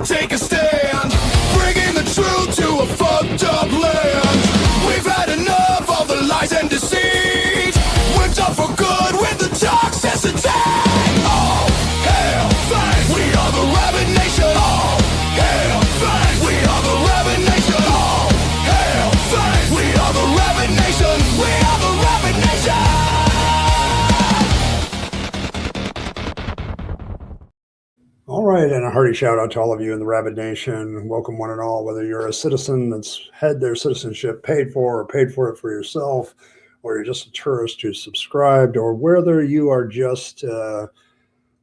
take a stand, bringing the truth to a fucked up land. We've had enough of the lies and deceit. We're done for good with the toxicity. All hail fans, we are the Rabyd Nation. All hail fans, we are the Rabyd Nation. All hail fans, we are the Rabyd Nation. We are the Rabyd Nation. All right, and a hearty shout out to all of you in the Rabyd Nation. Welcome one and all, whether you're a citizen that's had their citizenship paid for or paid for it for yourself, or you're just a tourist who's subscribed, or whether you are just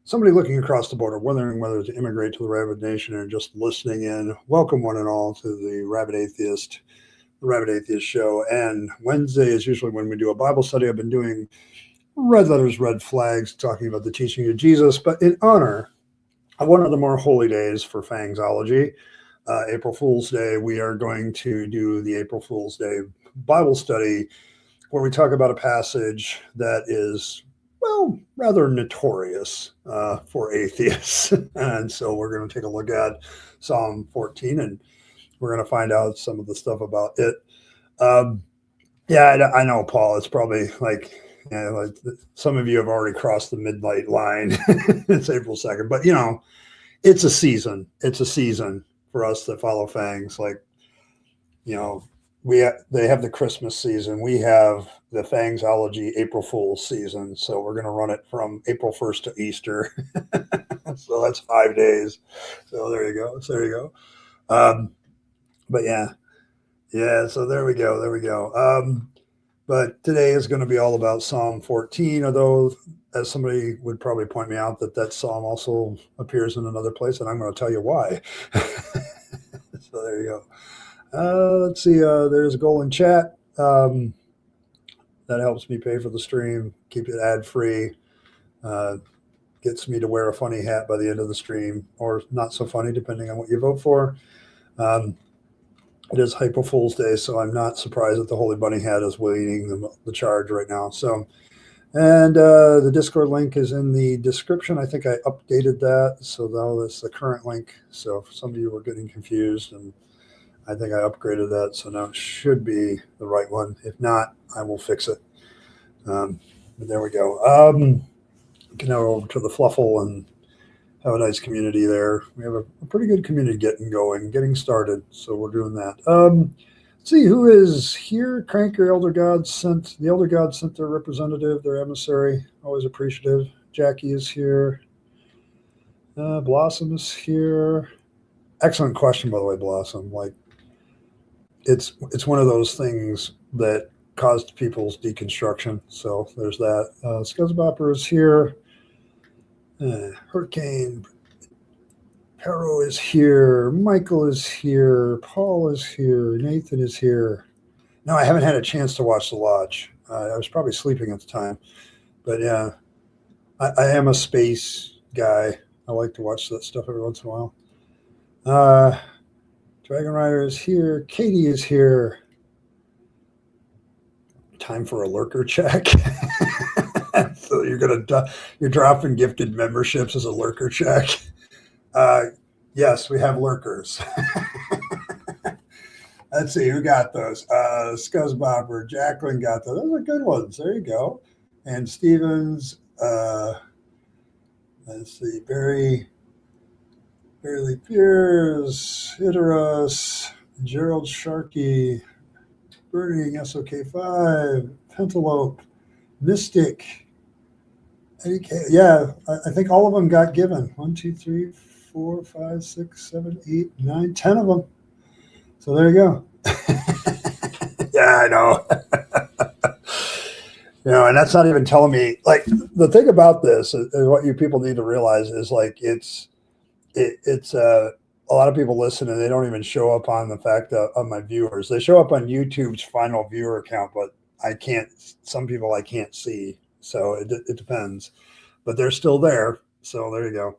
somebody looking across the border, wondering whether to immigrate to the Rabyd Nation and just listening in. Welcome one and all to the Rabyd Atheist, the Rabyd Atheist show. And Wednesday is usually when we do a Bible study. I've been doing red letters, red flags, talking about the teaching of Jesus, but in honor one of the more holy days for Fangsology, April Fool's Day, we are going to do the April Fool's Day Bible study where we talk about a passage that is, well, rather notorious for atheists. And so we're going to take a look at Psalm 14 and we're going to find out some of the stuff about it. Yeah, I know, Paul, it's probably like, yeah, like some of you have already crossed the midnight line. It's April 2nd, but you know, it's a season. It's a season for us that follow Fangs. Like, you know, they have the Christmas season. We have the Fangsology April Fool's season. So we're going to run it from April 1st to Easter. So that's 5 days. So there you go. So there you go. But yeah. So there we go. There we go. But today is going to be all about Psalm 14, although as somebody would probably point me out that psalm also appears in another place, and I'm going to tell you why. So there you go. Let's see. There's a goal in chat. That helps me pay for the stream, keep it ad-free, gets me to wear a funny hat by the end of the stream, or not so funny, depending on what you vote for. It is April Fool's Day, so I'm not surprised that the Holy Bunny hat is leading the charge right now. So, and the Discord link is in the description. I think I updated that, so now that's the current link. So if some of you were getting confused, and I think I upgraded that, so now it should be the right one. If not, I will fix it. But there we go. Can now over to the Fluffle and have a nice community there. We have a pretty good community getting started. So we're doing that. Let's see who is here. Crank, your Elder God sent their representative, their emissary. Always appreciative. Jackie is here. Blossom is here. Excellent question, by the way, Blossom. Like, it's one of those things that caused people's deconstruction. So there's that. Scuzzbopper is here. Hurricane, Perro is here, Michael is here, Paul is here, Nathan is here. No, I haven't had a chance to watch The Lodge. I was probably sleeping at the time. But yeah, I am a space guy. I like to watch that stuff every once in a while. Dragon Rider is here, Katie is here. Time for a lurker check. So you're dropping gifted memberships as a lurker check. Yes, we have lurkers. Let's see who got those. Scuzzbopper, Jacqueline got those. Those are good ones. There you go. And Stevens. Let's see, Barry Lee Pierce, Iderus, Gerald Sharkey, Burning SOK5, Pentalope, Mystic. Yeah, I think all of them got given. 1, 2, 3, 4, 5, 6, 7, 8, 9, 10 of them. So there you go. Yeah, I know. You know, and that's not even telling me, like, the thing about this is what you people need to realize is, like, it's a lot of people listen and they don't even show up on the fact of my viewers. They show up on YouTube's final viewer count, but some people I can't see. So it depends, but they're still there. So there you go.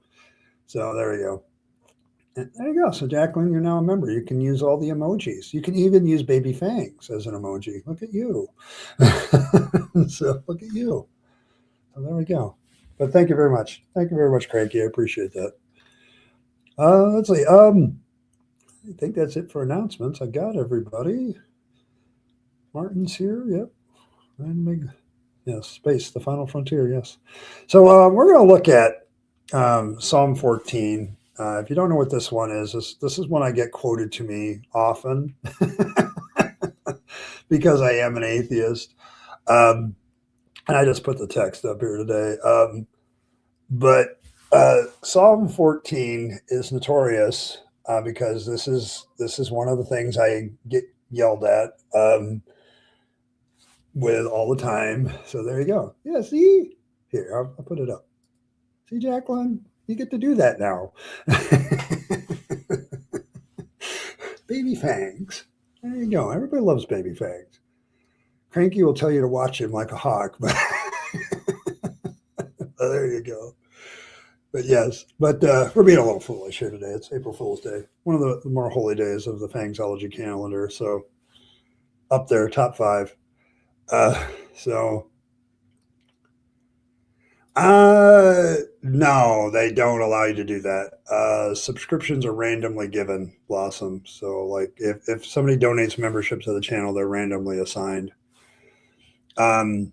And there you go. So Jacqueline, you're now a member. You can use all the emojis. You can even use baby fangs as an emoji. Look at you. So look at you. So there we go. But thank you very much. Thank you very much, Cranky. I appreciate that. Let's see. I think that's it for announcements. I got everybody. Martin's here. Yep. And Meg. Yes. Space, the final frontier. Yes. So we're going to look at Psalm 14. If you don't know what this one is, this is one I get quoted to me often because I am an atheist. And I just put the text up here today. But Psalm 14 is notorious because this is one of the things I get yelled at with all the time. So there you go. Yeah, see? Here, I'll put it up. See, Jacqueline? You get to do that now. Baby Fangs. There you go. Everybody loves Baby Fangs. Cranky will tell you to watch him like a hawk, but there you go. But yes, but we're being a little foolish here today. It's April Fool's Day, one of the more holy days of the Fangsology calendar. So up there, top 5. So no, they don't allow you to do that. Subscriptions are randomly given, Blossom. So like if somebody donates membership to the channel, they're randomly assigned. I'm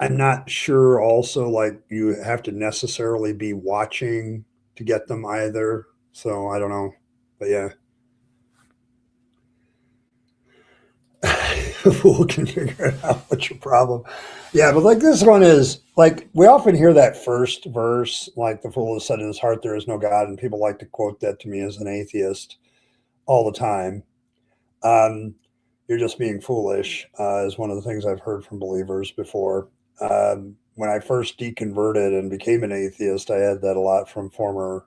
not sure also like you have to necessarily be watching to get them either. So I don't know. But yeah. The fool can figure it out. What's your problem? Yeah, but like this one is like we often hear that first verse, like the fool has said in his heart there is no God, and people like to quote that to me as an atheist all the time. You're just being foolish is one of the things I've heard from believers before. When I first deconverted and became an atheist, I had that a lot from former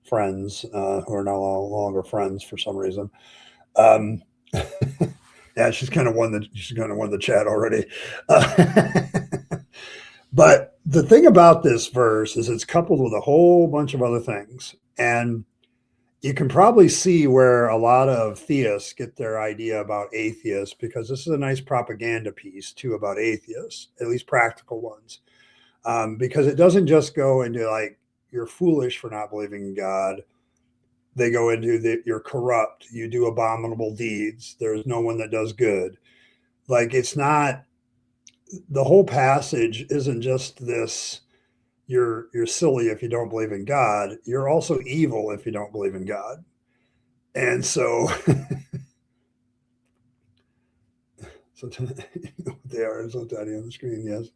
friends who are no longer friends for some reason. Yeah, she's kind of won the chat already. But the thing about this verse is it's coupled with a whole bunch of other things, and you can probably see where a lot of theists get their idea about atheists, because this is a nice propaganda piece too about atheists, at least practical ones, because it doesn't just go into like you're foolish for not believing in God. They go into that you're corrupt, you do abominable deeds, there's no one that does good. Like it's not, the whole passage isn't just this you're silly if you don't believe in God, you're also evil if you don't believe in God. And so so they are so tiny on the screen. Yes,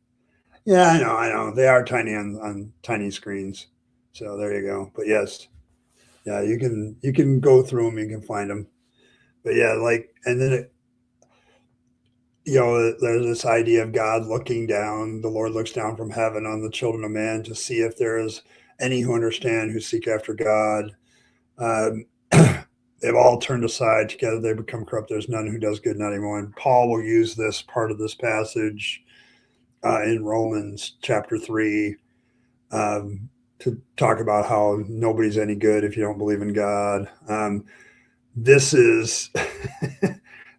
yeah, I know they are tiny on tiny screens. So there you go. But yes, yeah, you can go through them, you can find them. But yeah, like, and then there's this idea of God looking down. The Lord looks down from heaven on the children of man to see if there is any who understand, who seek after God. They've all turned aside. Together they become corrupt. There's none who does good, not even one. Paul will use this part of this passage in Romans chapter 3 to talk about how nobody's any good if you don't believe in God. This is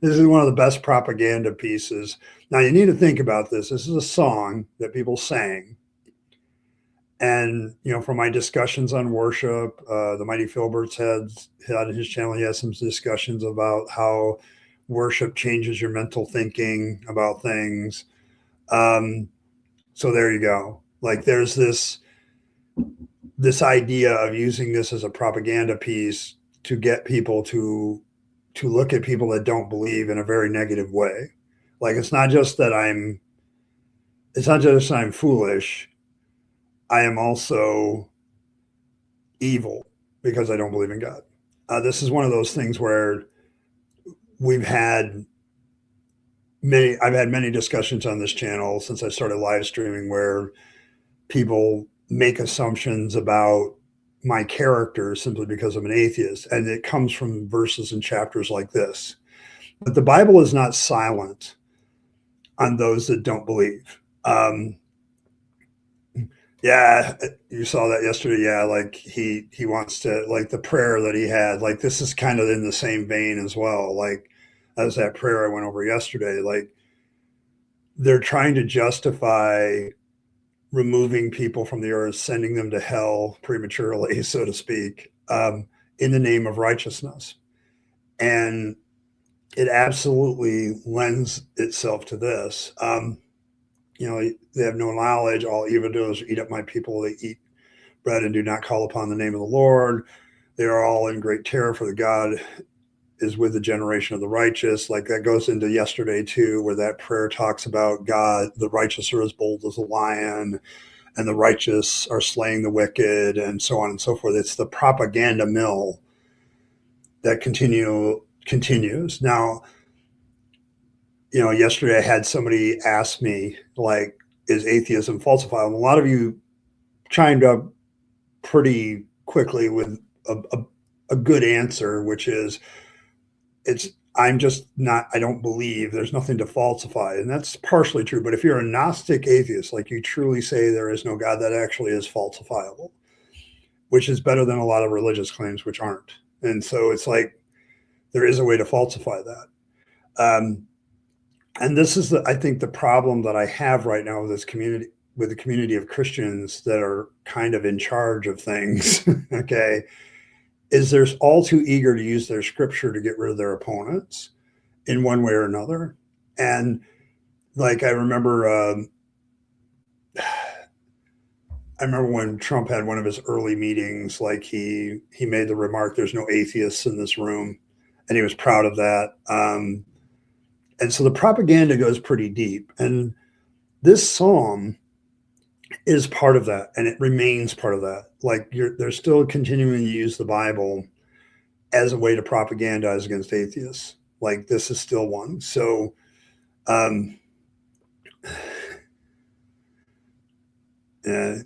this is one of the best propaganda pieces. Now you need to think about this. This is a song that people sang. And, from my discussions on worship, the mighty Philbert's had his channel, he has some discussions about how worship changes your mental thinking about things. So there you go. Like there's this idea of using this as a propaganda piece to get people to look at people that don't believe in a very negative way. Like it's not just that I'm foolish. I am also evil because I don't believe in God. This is one of those things where I've had many discussions on this channel since I started live streaming where people make assumptions about my character simply because I'm an atheist. And it comes from verses and chapters like this. But the Bible is not silent on those that don't believe. Yeah, you saw that yesterday. Yeah, like he wants to, like the prayer that he had, like this is kind of in the same vein as well. Like as that prayer I went over yesterday, like they're trying to justify removing people from the earth, sending them to hell prematurely, so to speak, in the name of righteousness. And it absolutely lends itself to this. They have no knowledge. All evildoers eat up my people. They eat bread and do not call upon the name of the Lord. They are all in great terror, for the God is with the generation of the righteous. Like that goes into yesterday too, where that prayer talks about God, the righteous are as bold as a lion, and the righteous are slaying the wicked, and so on and so forth. It's the propaganda mill that continues. Now, yesterday I had somebody ask me, like, is atheism falsifiable? A lot of you chimed up pretty quickly with a good answer, which is I don't believe, there's nothing to falsify. And that's partially true. But if you're a Gnostic atheist, like you truly say there is no God, that actually is falsifiable, which is better than a lot of religious claims, which aren't. And so it's like, there is a way to falsify that. And this is I think the problem that I have right now with this community, with the community of Christians that are kind of in charge of things, okay, is they're all too eager to use their scripture to get rid of their opponents in one way or another. And like, I remember when Trump had one of his early meetings, like he made the remark, there's no atheists in this room. And he was proud of that. And so the propaganda goes pretty deep. And this psalm is part of that, and it remains part of that. Like they're still continuing to use the Bible as a way to propagandize against atheists. Like this is still one. So,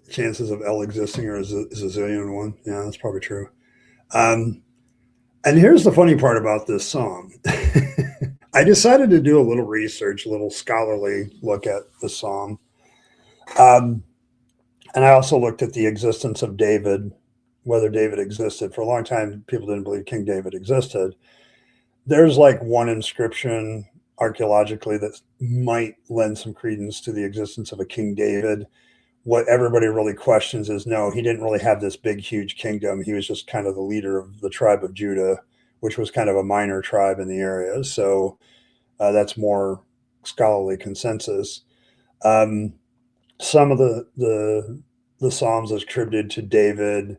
chances of L existing is a zillion one. Yeah, that's probably true. And here's the funny part about this psalm. I decided to do a little research, a little scholarly look at the psalm. And I also looked at the existence of David, whether David existed. For a long time, people didn't believe King David existed. There's like one inscription archaeologically that might lend some credence to the existence of a King David. What everybody really questions is, no, he didn't really have this big, huge kingdom. He was just kind of the leader of the tribe of Judah, which was kind of a minor tribe in the area. So that's more scholarly consensus. Some of the Psalms attributed to David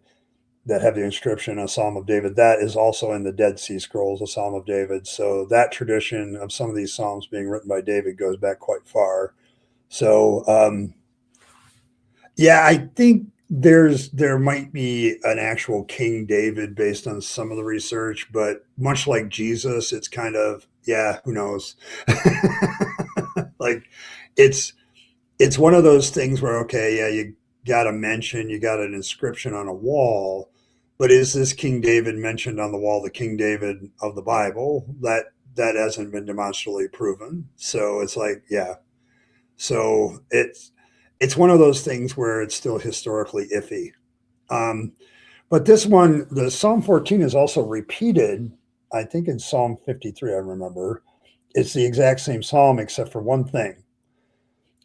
that have the inscription, a Psalm of David, that is also in the Dead Sea Scrolls, a Psalm of David. So that tradition of some of these Psalms being written by David goes back quite far. So, yeah, I think there might be an actual King David based on some of the research, but much like Jesus, it's kind of, yeah, who knows? Like it's one of those things where, okay, yeah, you got an inscription on a wall, but is this King David mentioned on the wall, the King David of the Bible? That hasn't been demonstrably proven. So it's like, yeah. So it's one of those things where it's still historically iffy. But this one, the Psalm 14 is also repeated, I think in Psalm 53, I remember. It's the exact same Psalm except for one thing.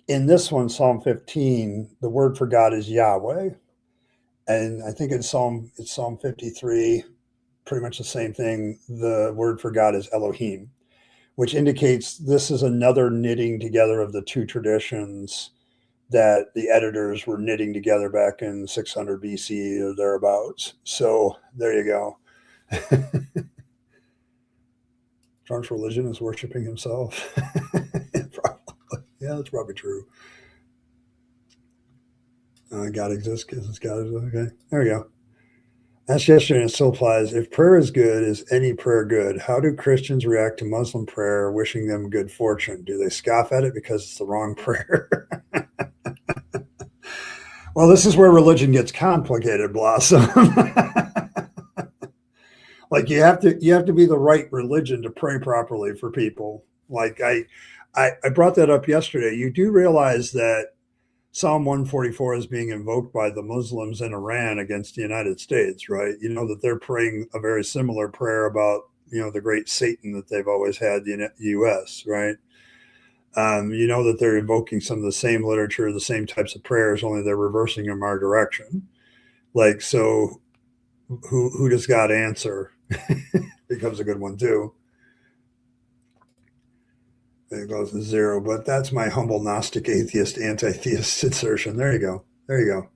In this one, Psalm 15, the word for God is Yahweh. And I think it's Psalm 53, pretty much the same thing. The word for God is Elohim, which indicates this is another knitting together of the two traditions that the editors were knitting together back in 600 BC or thereabouts. So there you go. Trump's religion is worshiping himself. Yeah, that's probably true. God exists because God is okay. There we go. That's yesterday, and it still applies. If prayer is good, is any prayer good? How do Christians react to Muslim prayer wishing them good fortune? Do they scoff at it because it's the wrong prayer? Well, this is where religion gets complicated, Blossom. Like you have to be the right religion to pray properly for people. Like I brought that up yesterday. You do realize that Psalm 144 is being invoked by the Muslims in Iran against the United States, right? You know that they're praying a very similar prayer about, the great Satan that they've always had in the U.S., right? You know that they're invoking some of the same literature, the same types of prayers, only they're reversing them our direction. Like, so who does God answer? Becomes a good one too. It goes to zero, but that's my humble Gnostic atheist anti-theist insertion. There you go. There you go.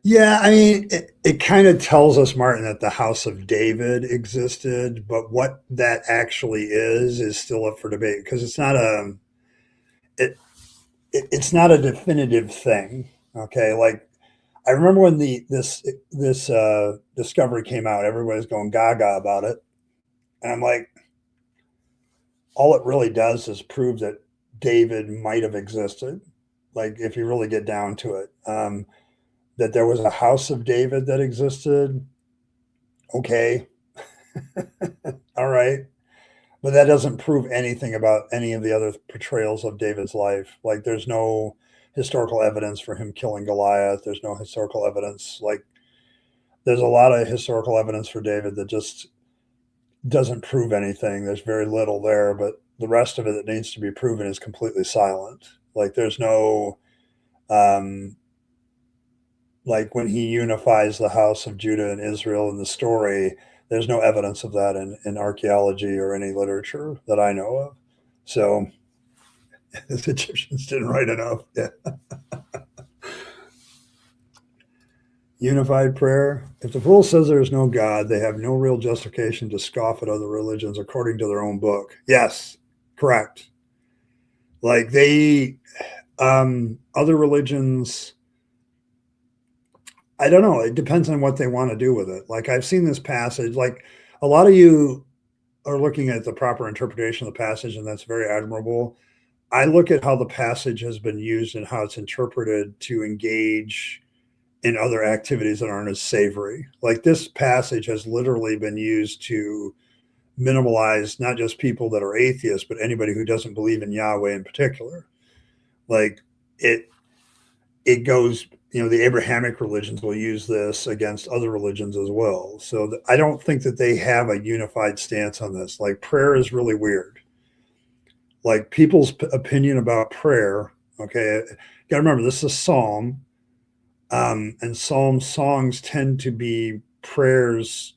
Yeah, I mean, it kind of tells us, Martin, that the House of David existed, but what that actually is still up for debate because it, it's not a definitive thing. Okay, like I remember when this discovery came out, everybody's going gaga about it, and I'm like, all it really does is prove that David might have existed. Like if you really get down to it, that there was a House of David that existed. Okay, all right, but that doesn't prove anything about any of the other portrayals of David's life. Like there's no historical evidence for him killing Goliath. There's no historical evidence. Like there's a lot of historical evidence for David that just doesn't prove anything. There's very little there, but the rest of it that needs to be proven is completely silent. Like there's no, like when he unifies the house of Judah and Israel in the story, there's no evidence of that in archaeology or any literature that I know of. So the Egyptians didn't write enough. Yeah. Unified prayer. If the fool says there is no God, they have no real justification to scoff at other religions according to their own book. Yes, correct. Like other religions, I don't know. It depends on what they want to do with it. Like I've seen this passage, like a lot of you are looking at the proper interpretation of the passage, and that's very admirable. I look at how the passage has been used and how it's interpreted to engage in other activities that aren't as savory. Like this passage has literally been used to minimalize not just people that are atheists, but anybody who doesn't believe in Yahweh in particular. Like it goes, the Abrahamic religions will use this against other religions as well. So I don't think that they have a unified stance on this. Like prayer is really weird. Like people's opinion about prayer. Okay. You gotta remember, this is a Psalm. And psalm songs tend to be prayers.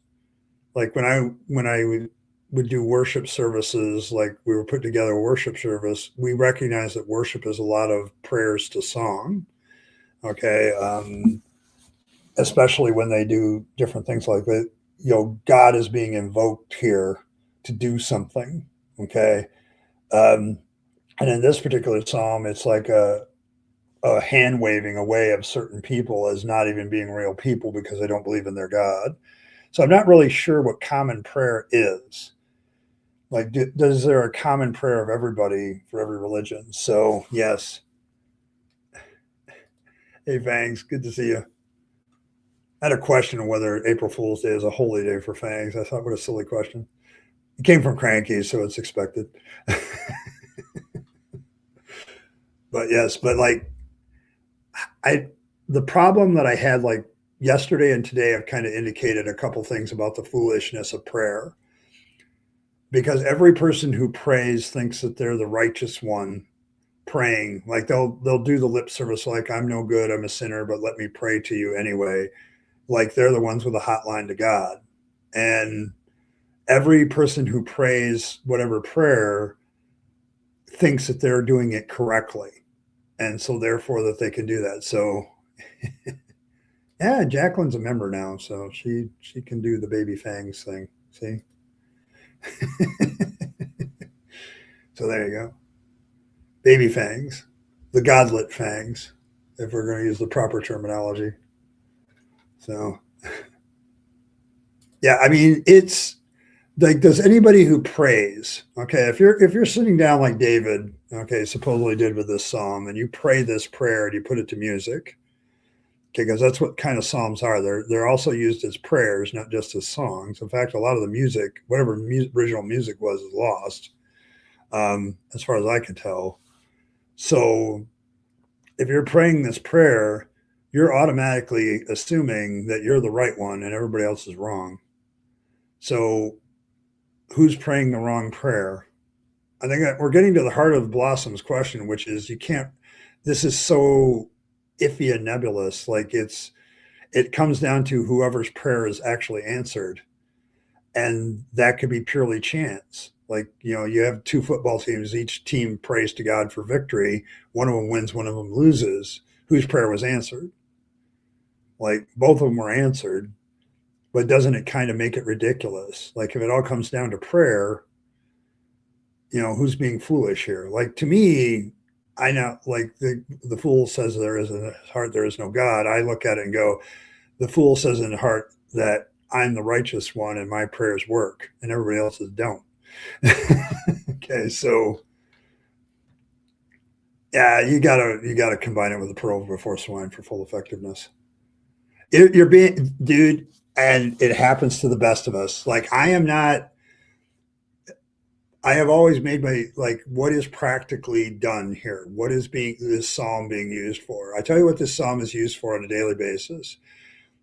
Like when I would do worship services, like we were putting together a worship service, we recognize that worship is a lot of prayers to song. Okay. Especially when they do different things like that, God is being invoked here to do something. Okay. And in this particular psalm, it's like a hand waving away of certain people as not even being real people because they don't believe in their God. So I'm not really sure what common prayer is. Like, is there a common prayer of everybody for every religion? So yes. Hey, Fangs, good to see you. I had a question of whether April Fool's Day is a holy day for Fangs. I thought, what a silly question. It came from Cranky, so it's expected. But yes, but like, the problem that I had like yesterday and today, I've kind of indicated a couple things about the foolishness of prayer, because every person who prays thinks that they're the righteous one praying. Like they'll do the lip service, like I'm no good, I'm a sinner, but let me pray to you anyway. Like they're the ones with a hotline to God. And every person who prays whatever prayer thinks that they're doing it correctly. And so therefore that they can do that. So yeah, Jacqueline's a member now, so she can do the baby fangs thing. See? So there you go. Baby fangs, the godlet fangs, if we're going to use the proper terminology. So yeah, I mean, it's like, does anybody who prays, okay, if you're sitting down like David, okay, supposedly did with this psalm, and you pray this prayer and you put it to music, okay, because that's what kind of psalms are. They're also used as prayers, not just as songs. In fact, a lot of the music, whatever original music was, is lost, as far as I can tell. So if you're praying this prayer, you're automatically assuming that you're the right one and everybody else is wrong. So who's praying the wrong prayer? I think that we're getting to the heart of Blossom's question, which is this is so iffy and nebulous. Like It comes down to whoever's prayer is actually answered. And that could be purely chance. Like, you have two football teams, each team prays to God for victory. One of them wins, one of them loses. Whose prayer was answered? Like, both of them were answered, but doesn't it kind of make it ridiculous? Like, if it all comes down to prayer, who's being foolish here? Like, to me, I know, like, the fool says there is in his heart, there is no God. I look at it and go, the fool says in his heart that I'm the righteous one and my prayers work and everybody else's don't. Okay, so yeah, you gotta combine it with the pearl before swine for full effectiveness. You're being, dude, and it happens to the best of us. Like, I have always made what is practically done here? What is this psalm being used for? I tell you what this psalm is used for on a daily basis.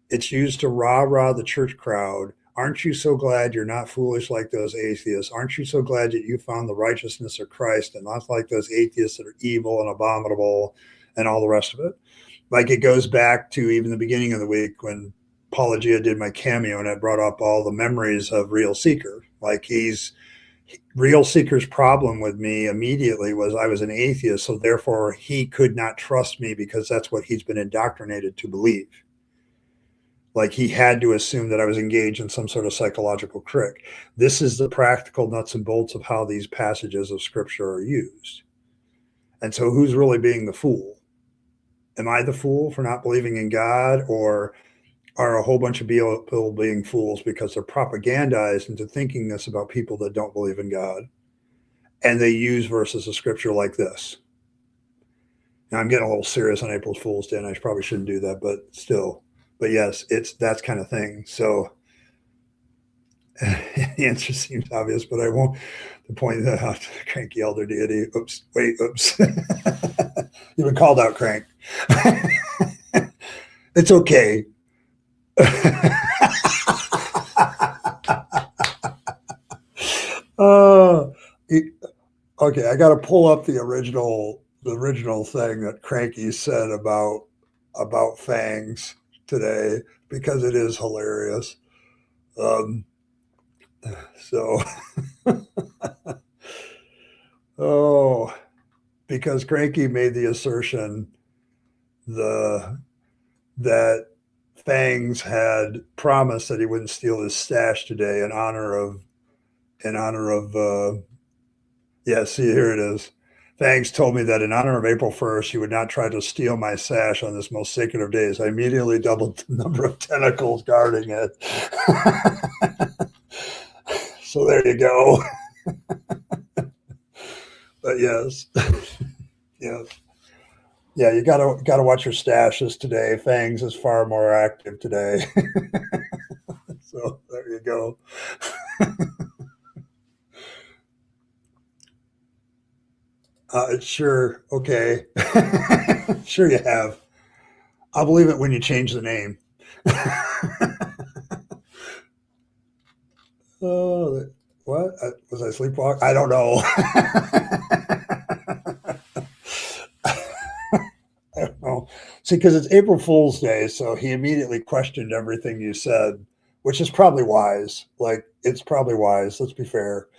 It's used to rah-rah the church crowd. Aren't you so glad you're not foolish like those atheists? Aren't you so glad that you found the righteousness of Christ and not like those atheists that are evil and abominable and all the rest of it? Like, it goes back to even the beginning of the week when Apologia did my cameo and I brought up all the memories of Real Seeker. Like, Real Seeker's problem with me immediately was I was an atheist, so therefore he could not trust me because that's what he's been indoctrinated to believe. Like, he had to assume that I was engaged in some sort of psychological trick. This is the practical nuts and bolts of how these passages of scripture are used. And so who's really being the fool? Am I the fool for not believing in God, or are a whole bunch of people being fools because they're propagandized into thinking this about people that don't believe in God? And they use verses of scripture like this. Now, I'm getting a little serious on April Fool's Day, and I probably shouldn't do that, but still. But yes, it's that kind of thing. So the answer seems obvious, but I won't. The point that out, cranky elder deity. Oops, wait, oops. You've been called out, crank. It's okay. Okay, I got to pull up the original thing that Cranky said about fangs today, because it is hilarious. So, because Cranky made the assertion that Fangs had promised that he wouldn't steal his stash today in honor of yeah, see, here it is. Fangs told me that in honor of April 1st, he would not try to steal my sash on this most sacred of days. I immediately doubled the number of tentacles guarding it. So there you go. But yes. Yes. Yeah, you gotta watch your stashes today. Fangs is far more active today. So there you go. Sure. Okay. Sure you have. I'll believe it when you change the name. Oh, what? Was I sleepwalking? I don't know. I don't know. See, because it's April Fool's Day, so he immediately questioned everything you said, which is probably wise. Like, it's probably wise. Let's be fair.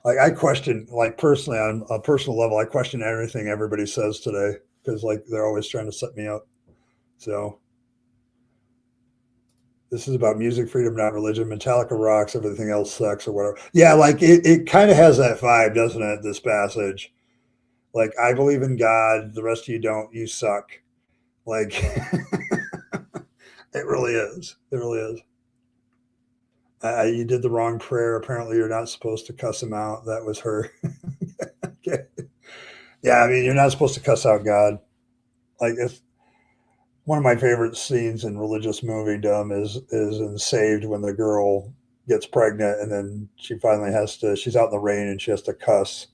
Like, I question, like, personally, on a personal level, I question everything everybody says today, because, like, they're always trying to set me up. So this is about music, freedom, not religion. Metallica rocks, everything else sucks, or whatever. Yeah, like, it kind of has that vibe, doesn't it, this passage? Like, I believe in God, the rest of you don't, you suck. Like, it really is. It really is. You did the wrong prayer. Apparently, you're not supposed to cuss him out. That was her. Okay. Yeah, I mean, you're not supposed to cuss out God. Like, it's one of my favorite scenes in religious moviedom is in Saved, when the girl gets pregnant and then she finally she's out in the rain and she has to cuss.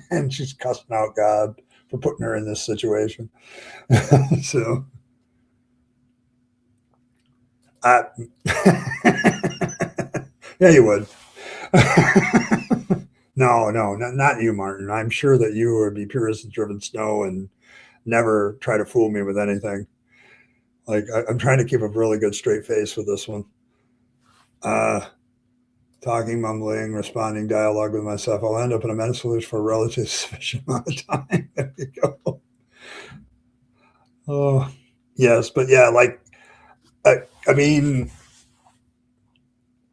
And she's cussing out God for putting her in this situation. So, yeah, you would. No, not you, Martin. I'm sure that you would be pure as the driven snow, and never try to fool me with anything. Like I'm trying to keep a really good straight face with this one. Talking, mumbling, responding, dialogue with myself. I'll end up in a mental solution for a relatively sufficient amount of time. There you go. Oh, yes, but yeah, like I mean,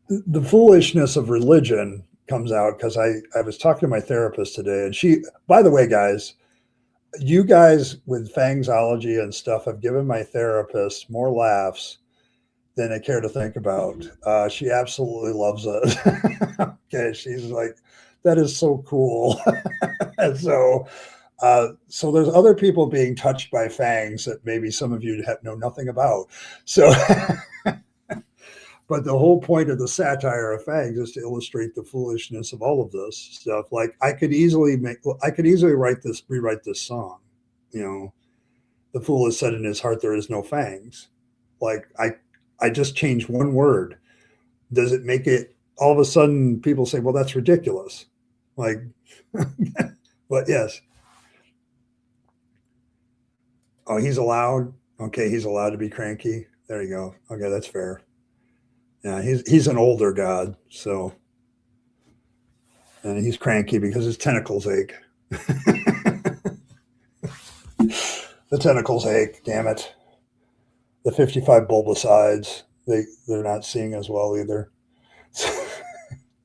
the foolishness of religion comes out because I was talking to my therapist today, and she, by the way, guys, you guys with fangsology and stuff have given my therapist more laughs than I care to think about. She absolutely loves it. Okay, she's like, that is so cool. And so there's other people being touched by fangs that maybe some of you know nothing about. So, but the whole point of the satire of fangs is to illustrate the foolishness of all of this stuff. Like I could easily rewrite this song. You know, the fool has said in his heart there is no fangs. Like I just changed one word. Does it make it all of a sudden people say, well, that's ridiculous? Like, but yes. Oh, he's allowed. Okay, he's allowed to be cranky. There you go. Okay, that's fair. Yeah, he's an older god, so and he's cranky because his tentacles ache. The tentacles ache. Damn it. The 55 bulbicides, they're not seeing as well either.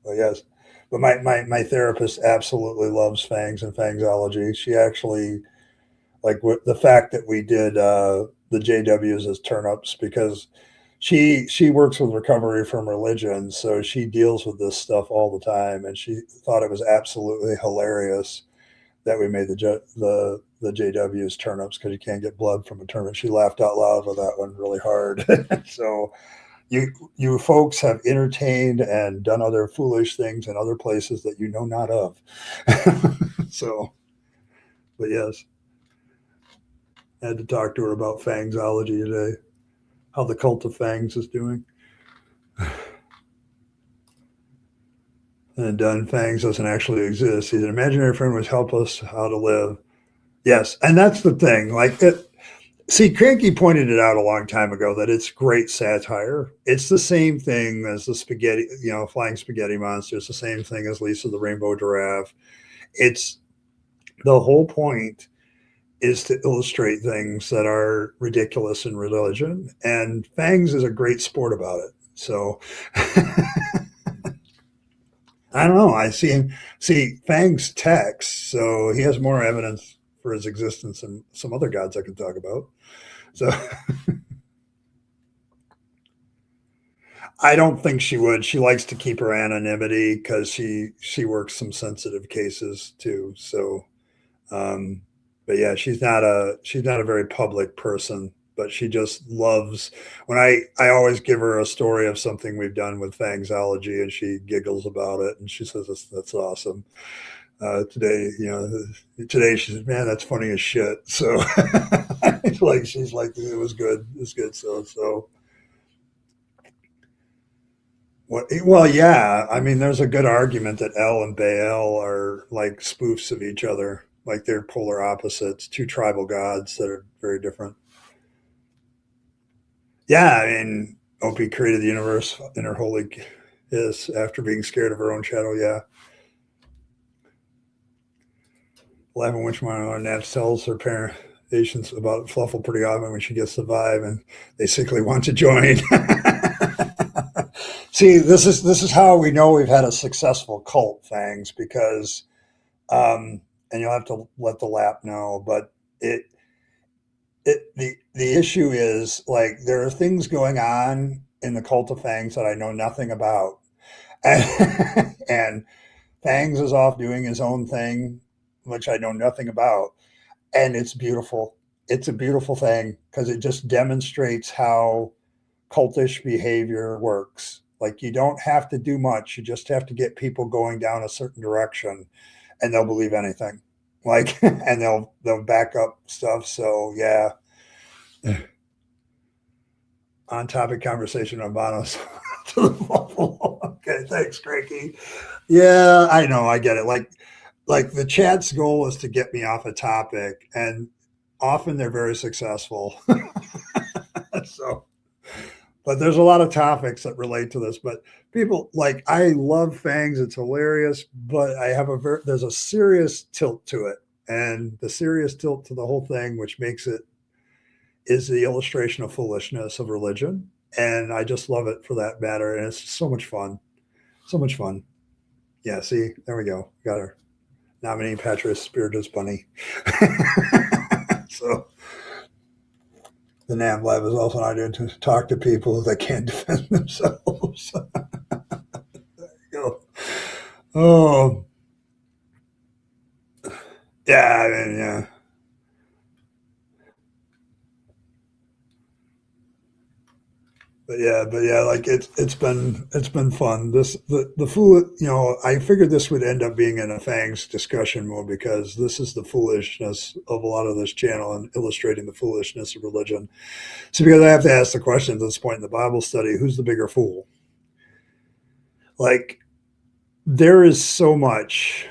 Well, yes, but my therapist absolutely loves fangs and fangsology. She actually like the fact that we did the JWs as turnips because she works with recovery from religion, so she deals with this stuff all the time, and she thought it was absolutely hilarious that we made the JWs turnips because you can't get blood from a turnip. She laughed out loud with that one really hard. So you folks have entertained and done other foolish things in other places that you know not of. So, but yes, I had to talk to her about fangsology today, how the cult of fangs is doing. And done fangs doesn't actually exist. He's an imaginary friend which help us how to live. Yes, and that's the thing. Like it. See, Cranky pointed it out a long time ago that it's great satire. It's the same thing as the spaghetti, flying spaghetti monster. It's the same thing as Lisa the Rainbow Giraffe. It's the whole point is to illustrate things that are ridiculous in religion, and Fangs is a great sport about it. So I don't know. I see Fangs text, so he has more evidence for his existence than some other gods I can talk about. So I don't think she would. She likes to keep her anonymity because she works some sensitive cases too. So, but yeah, she's not a very public person. But she just loves when I always give her a story of something we've done with fangsology, and she giggles about it, and she says that's awesome. Today she says, man, that's funny as shit. So like she's like, it was good. So what? Well, yeah. I mean, there's a good argument that El and Baal are like spoofs of each other, like they're polar opposites, two tribal gods that are very different. Yeah, I mean, Opie created the universe in her holy kiss after being scared of her own shadow. Yeah. 11 which one Nat tells her parent patients about Fluffle pretty often when she gets the vibe and they simply want to join. See, this is how we know we've had a successful cult, Fangs, because and you'll have to let the lap know, but the issue is like there are things going on in the cult of Fangs that I know nothing about. And Fangs is off doing his own thing, which I know nothing about. And it's beautiful. It's a beautiful thing because it just demonstrates how cultish behavior works. Like you don't have to do much. You just have to get people going down a certain direction and they'll believe anything. Like, and they'll back up stuff. So yeah. On topic conversation on Bonos to the Buffalo. Okay, thanks, Cranky. Yeah, I know, I get it. Like the chat's goal is to get me off a topic, and Often they're very successful. So, but there's a lot of topics that relate to this. But people like, I love fangs. It's hilarious, but I have there's a serious tilt to it. And the serious tilt to the whole thing, which makes it, is the illustration of foolishness of religion. And I just love it for that matter. And it's so much fun. So much fun. Yeah, see, there we go. Got our nominee Patris Spiritus Bunny. So the NAV Lab is also an idea to talk to people that can't defend themselves. There you go. Oh, yeah, I mean, yeah. But yeah, like it's been fun. The fool, I figured this would end up being in a Fangs discussion mode because this is the foolishness of a lot of this channel and illustrating the foolishness of religion. So because I have to ask the question at this point in the Bible study, who's the bigger fool? Like there is so much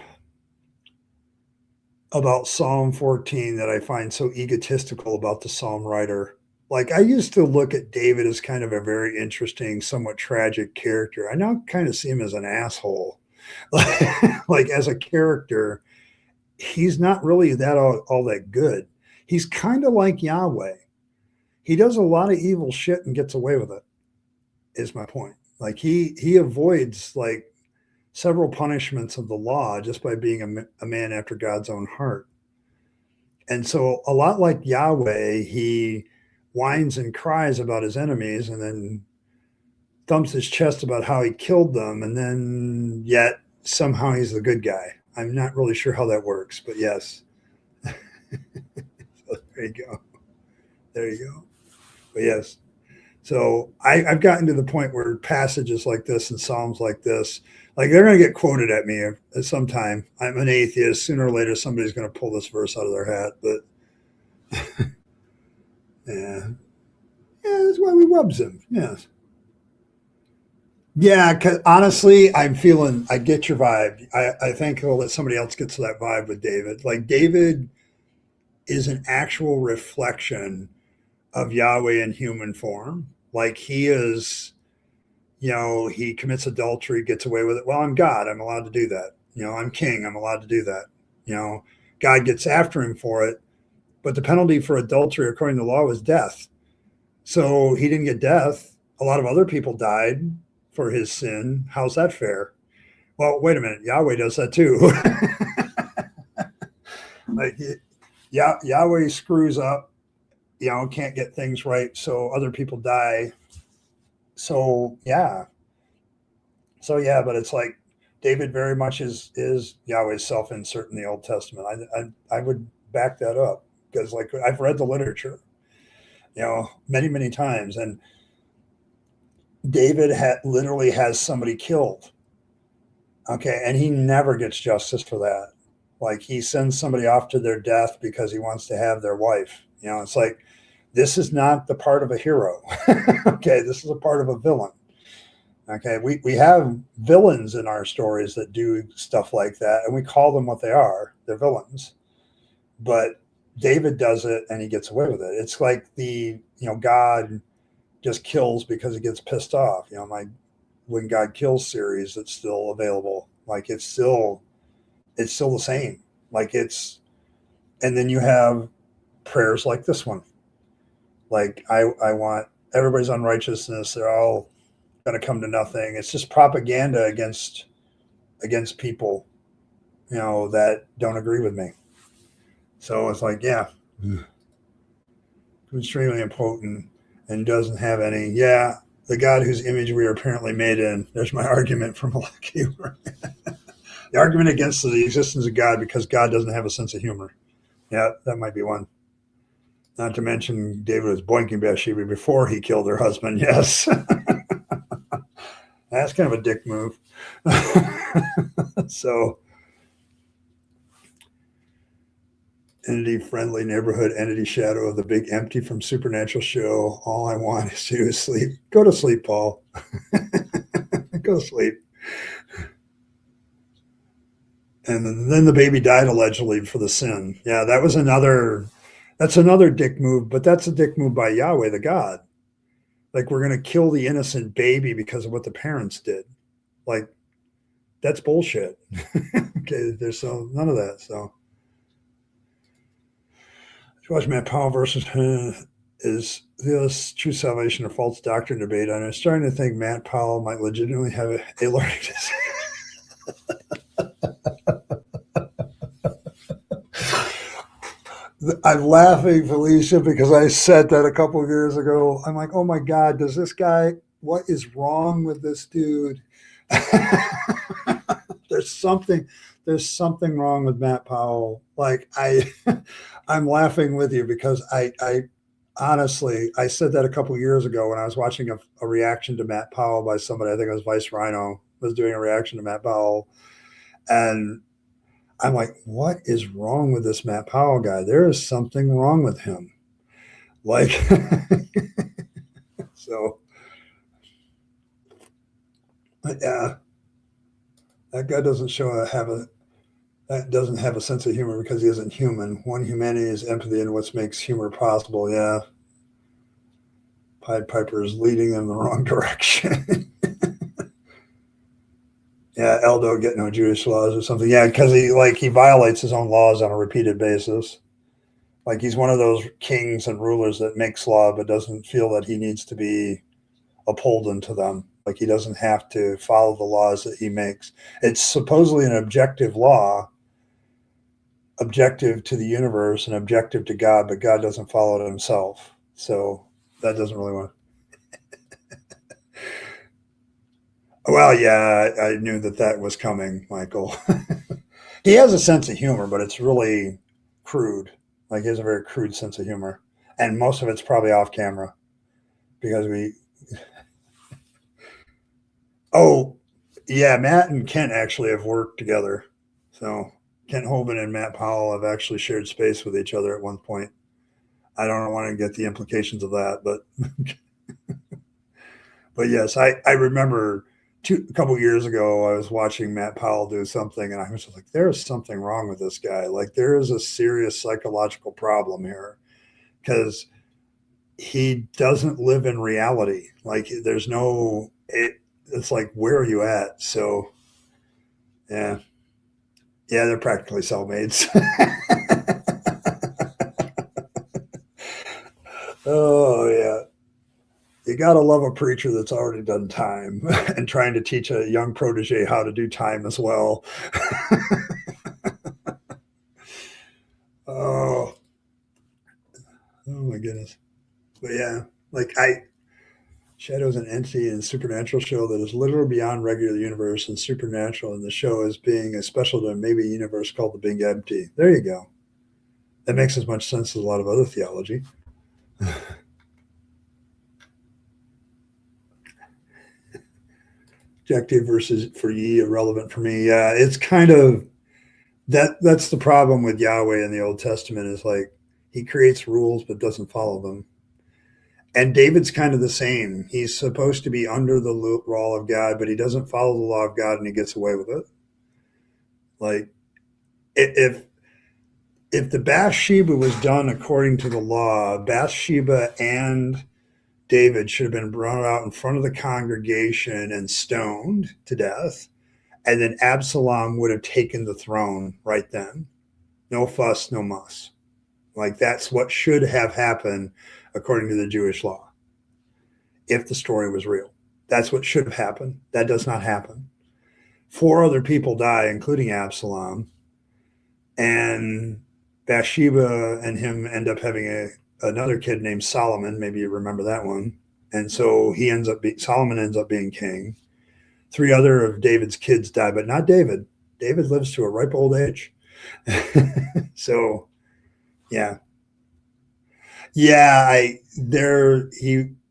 about Psalm 14 that I find so egotistical about the Psalm writer. Like I used to look at David as kind of a very interesting, somewhat tragic character. I now kind of see him as an asshole. Like as a character, he's not really that all that good. He's kind of like Yahweh. He does a lot of evil shit and gets away with it, is my point. Like he avoids like several punishments of the law just by being a man after God's own heart. And so a lot like Yahweh, he whines and cries about his enemies and then thumps his chest about how he killed them. And then yet somehow he's the good guy. I'm not really sure how that works, but yes. So there you go. There you go. But yes. So I've gotten to the point where passages like this and Psalms like this, like they're going to get quoted at me at some time. I'm an atheist. Sooner or later, somebody's going to pull this verse out of their hat. But yeah, that's why we rubs him. Yes. Yeah, 'cause honestly, I get your vibe. I think I'll let somebody else get to that vibe with David. Like David is an actual reflection of Yahweh in human form. Like he is, he commits adultery, gets away with it. Well, I'm God. I'm allowed to do that. I'm king. I'm allowed to do that. God gets after him for it. But the penalty for adultery, according to the law, was death. So he didn't get death. A lot of other people died for his sin. How's that fair? Well, wait a minute. Yahweh does that too. Like Yahweh screws up, can't get things right. So other people die. So yeah. But it's like David very much is Yahweh's self-insert in the Old Testament. I would back that up because like I've read the literature, many, many times. And David literally has somebody killed. Okay. And he never gets justice for that. Like he sends somebody off to their death because he wants to have their wife. It's like, this is not the part of a hero. Okay. This is a part of a villain. Okay. We have villains in our stories that do stuff like that. And we call them what they are. They're villains. But David does it and he gets away with it. It's like God just kills because he gets pissed off. My When God Kills series that's still available. Like it's still the same. Like and then you have prayers like this one. Like I want everybody's unrighteousness. They're all going to come to nothing. It's just propaganda against people, that don't agree with me. So it's like, yeah, extremely impotent and doesn't have any. Yeah, the God whose image we are apparently made in. There's my argument from Malak humor. The argument against the existence of God because God doesn't have a sense of humor. Yeah, that might be one. Not to mention David was boinking Bathsheba before he killed her husband. Yes. That's kind of a dick move. So, entity friendly neighborhood, entity shadow of the big empty from Supernatural show. All I want is to sleep. Go to sleep, Paul. Go to sleep. And then the baby died allegedly for the sin. Yeah, that was another That's another dick move, but that's a dick move by Yahweh, the God. Like, we're going to kill the innocent baby because of what the parents did. Like, that's bullshit. Okay, there's none of that. So, watch Matt Powell versus is this true salvation or false doctrine debate. And I'm starting to think Matt Powell might legitimately have a learning I'm laughing, Felicia, because I said that a couple of years ago. I'm like, oh my God, does this guy, what is wrong with this dude? there's something wrong with Matt Powell. Like, I'm laughing with you because I honestly, I said that a couple of years ago when I was watching a reaction to Matt Powell by somebody. I think it was Vice Rhino was doing a reaction to Matt Powell. And I'm like, what is wrong with this Matt Powell guy? There is something wrong with him. Like, so, yeah, that guy doesn't doesn't have a sense of humor because he isn't human. One humanity is empathy and what makes humor possible. Yeah. Pied Piper is leading in the wrong direction. Yeah, Eldo get no Jewish laws or something. Yeah, because he violates his own laws on a repeated basis. Like, he's one of those kings and rulers that makes law but doesn't feel that he needs to be upholden to them. Like, he doesn't have to follow the laws that he makes. It's supposedly an objective law, objective to the universe and objective to God, but God doesn't follow it himself. So that doesn't really work. Well, yeah, I knew that was coming, Michael. He has a sense of humor, but it's really crude. Like, he has a very crude sense of humor. And most of it's probably off camera because oh, yeah, Matt and Kent actually have worked together. So Kent Hovind and Matt Powell have actually shared space with each other at one point. I don't want to get the implications of that, but but yes, I remember a couple of years ago, I was watching Matt Powell do something, and I was just like, there is something wrong with this guy. Like, there is a serious psychological problem here because he doesn't live in reality. Like, there's no, it's like, where are you at? So, yeah. Yeah, they're practically cellmates. Oh, yeah. You got to love a preacher that's already done time and trying to teach a young protege how to do time as well. Oh, oh my goodness. But yeah, like Shadow's an entity in a supernatural show that is literally beyond regular universe and supernatural, and the show is being a special to maybe a universe called the Big Empty. There you go. That makes as much sense as a lot of other theology. Objective versus for ye, irrelevant for me. Yeah, it's kind of that's the problem with Yahweh in the Old Testament is like he creates rules but doesn't follow them. And David's kind of the same. He's supposed to be under the law of God, but he doesn't follow the law of God and he gets away with it. Like, if the Bathsheba was done according to the law, Bathsheba and David should have been brought out in front of the congregation and stoned to death. And then Absalom would have taken the throne right then. No fuss, no muss. Like, that's what should have happened according to the Jewish law. If the story was real, that's what should have happened. That does not happen. 4 other people die, including Absalom. And Bathsheba and him end up having another kid named Solomon. Maybe you remember that one. And so Solomon ends up being king. 3 other of David's kids die, but not David. David lives to a ripe old age. So, yeah. Yeah,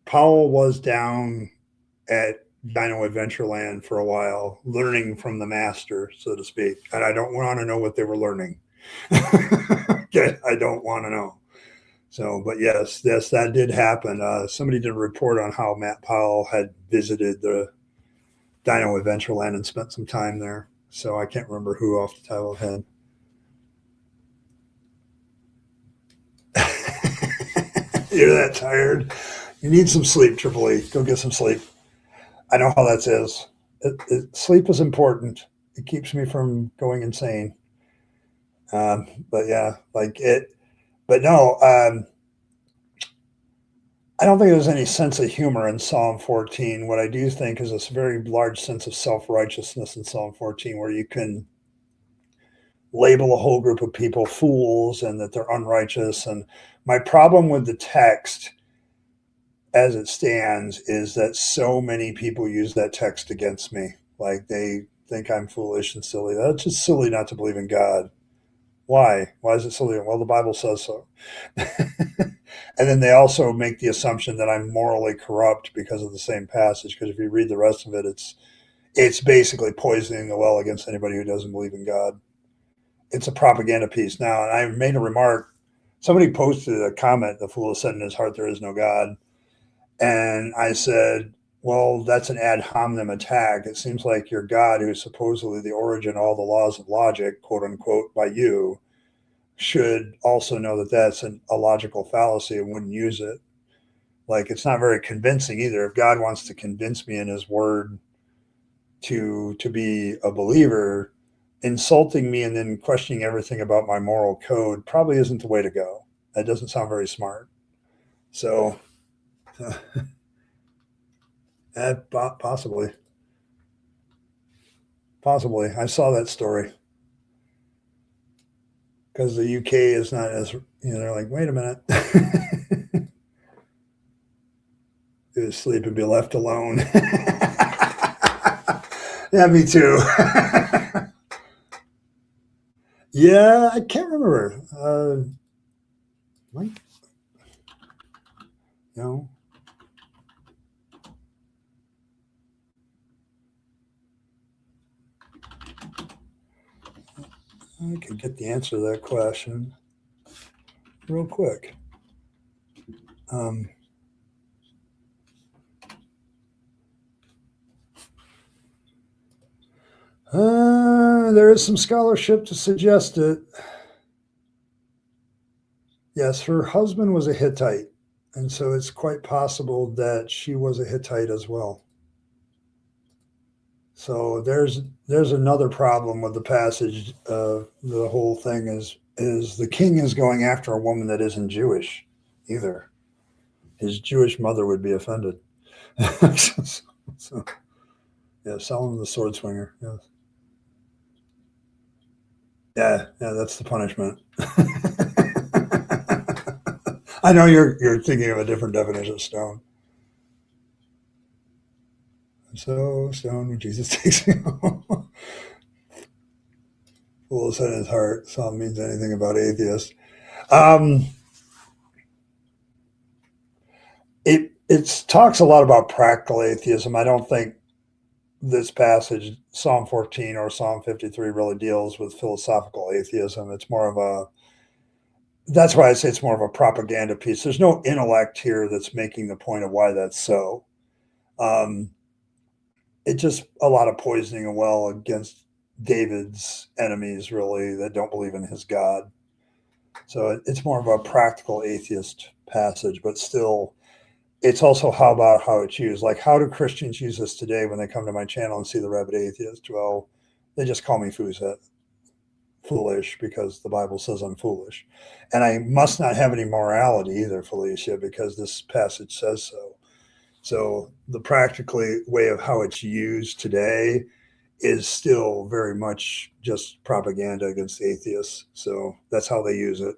Powell was down at Dino Adventureland for a while, learning from the master, so to speak. And I don't want to know what they were learning. Okay, I don't want to know. So, but yes, that did happen. Somebody did a report on how Matt Powell had visited the Dino Adventureland and spent some time there. So I can't remember who off the top of my head. You're that tired. You need some sleep, Triple E. Go get some sleep. I know how that is. Sleep is important. It keeps me from going insane. But yeah, like it. But no, I don't think there's any sense of humor in Psalm 14. What I do think is this very large sense of self righteousness in Psalm 14, where you can label a whole group of people fools and that they're unrighteous. And my problem with the text as it stands is that so many people use that text against me. Like they think I'm foolish and silly. That's just silly not to believe in God. Why? Why is it silly? Well, the Bible says so. And then they also make the assumption that I'm morally corrupt because of the same passage. Because if you read the rest of it, it's basically poisoning the well against anybody who doesn't believe in God. It's a propaganda piece. Now, and I made a remark. Somebody posted a comment, "The fool has said in his heart there is no God." And I said, well, that's an ad hominem attack. It seems like your God, who's supposedly the origin of all the laws of logic, quote unquote, by you, should also know that that's a logical fallacy and wouldn't use it. Like, it's not very convincing either. If God wants to convince me in his word to be a believer, insulting me and then questioning everything about my moral code probably isn't the way to go. That doesn't sound very smart. So, possibly. Possibly. I saw that story. Because the UK is not as, they're like, wait a minute. Go to sleep and be left alone. Yeah, me too. Yeah, I can't remember. Like, you know, I could get the answer to that question real quick. There is some scholarship to suggest it. Yes, her husband was a Hittite, and so it's quite possible that she was a Hittite as well. So there's another problem with the passage. The whole thing is the king is going after a woman that isn't Jewish either. His Jewish mother would be offended. so, yeah, Solomon the sword swinger. Yeah. Yeah, that's the punishment. I know you're thinking of a different definition of stone. So stone when Jesus takes me home. Fool said in his heart. Psalm means anything about atheists. It talks a lot about practical atheism. I don't think this passage, Psalm 14 or Psalm 53, really deals with philosophical atheism. It's more of a, that's why I say it's more of a propaganda piece. There's no intellect here that's making the point of why that's so. It's just a lot of poisoning a well against David's enemies, really, that don't believe in his God. So it's more of a practical atheist passage, but still, it's also how it's used. Like, how do Christians use this today when they come to my channel and see the Rabyd atheist? Well, they just call me foolish because the Bible says I'm foolish. And I must not have any morality either, Felicia, because this passage says so. So the practically way of how it's used today is still very much just propaganda against atheists. So that's how they use it.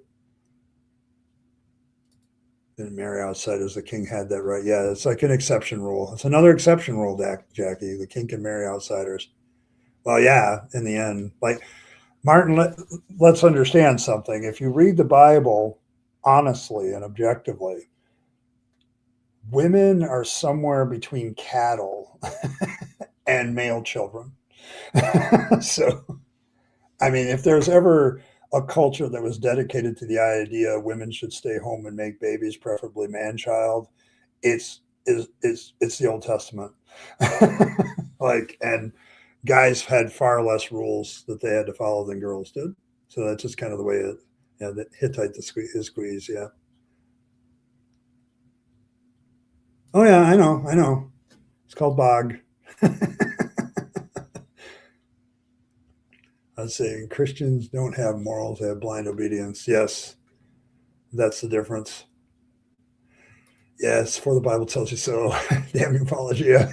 And marry outsiders, the king had that right. Yeah, it's like an exception rule. It's another exception rule, Jackie. The king can marry outsiders. Well, yeah, in the end. Like, Martin, let's understand something. If you read the Bible honestly and objectively, women are somewhere between cattle and male children. So, I mean, if there's ever a culture that was dedicated to the idea women should stay home and make babies, preferably man-child, it's the Old Testament. Like, and guys had far less rules that they had to follow than girls did. So that's just kind of the way it. Yeah, the Hittite the squeeze. Yeah. Oh yeah, I know, I know. It's called bog. I was saying Christians don't have morals; they have blind obedience. Yes, that's the difference. Yes, for the Bible tells you so. Damn you, apologia.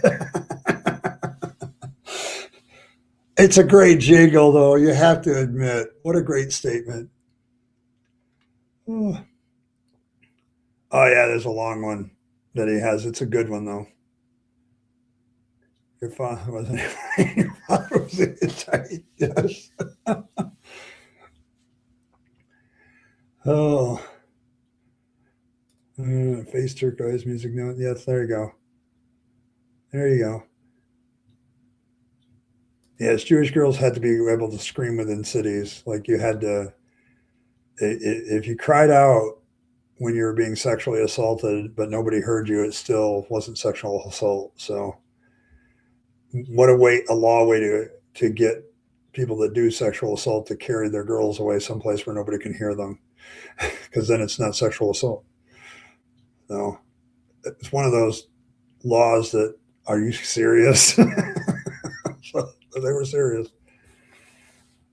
It's a great jingle, though. You have to admit, what a great statement. Oh, oh yeah, there's a long one that he has. It's a good one, though. Your father wasn't. Your father was in tight. Yes. Oh, face turquoise music note. Yes, there you go. There you go. Yes, Jewish girls had to be able to scream within cities. Like you had to, if you cried out when you were being sexually assaulted, but nobody heard you, it still wasn't sexual assault. So, what a law way to get people that do sexual assault to carry their girls away someplace where nobody can hear them, because then it's not sexual assault. So, it's one of those laws that are you serious? So, they were serious.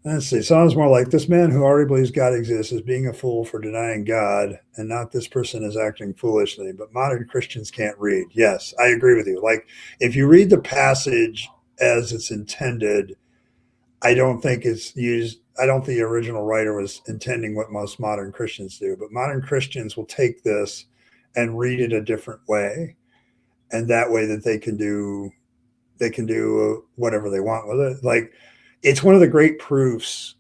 Let's see. Sounds more like this man who already believes God exists is being a fool for denying God, and not this person is acting foolishly. But modern Christians can't read. Yes, I agree with you. Like, if you read the passage as it's intended, I don't think it's used. I don't think the original writer was intending what most modern Christians do. But modern Christians will take this and read it a different way, and that way that they can do whatever they want with it. Like, it's one of the great proofs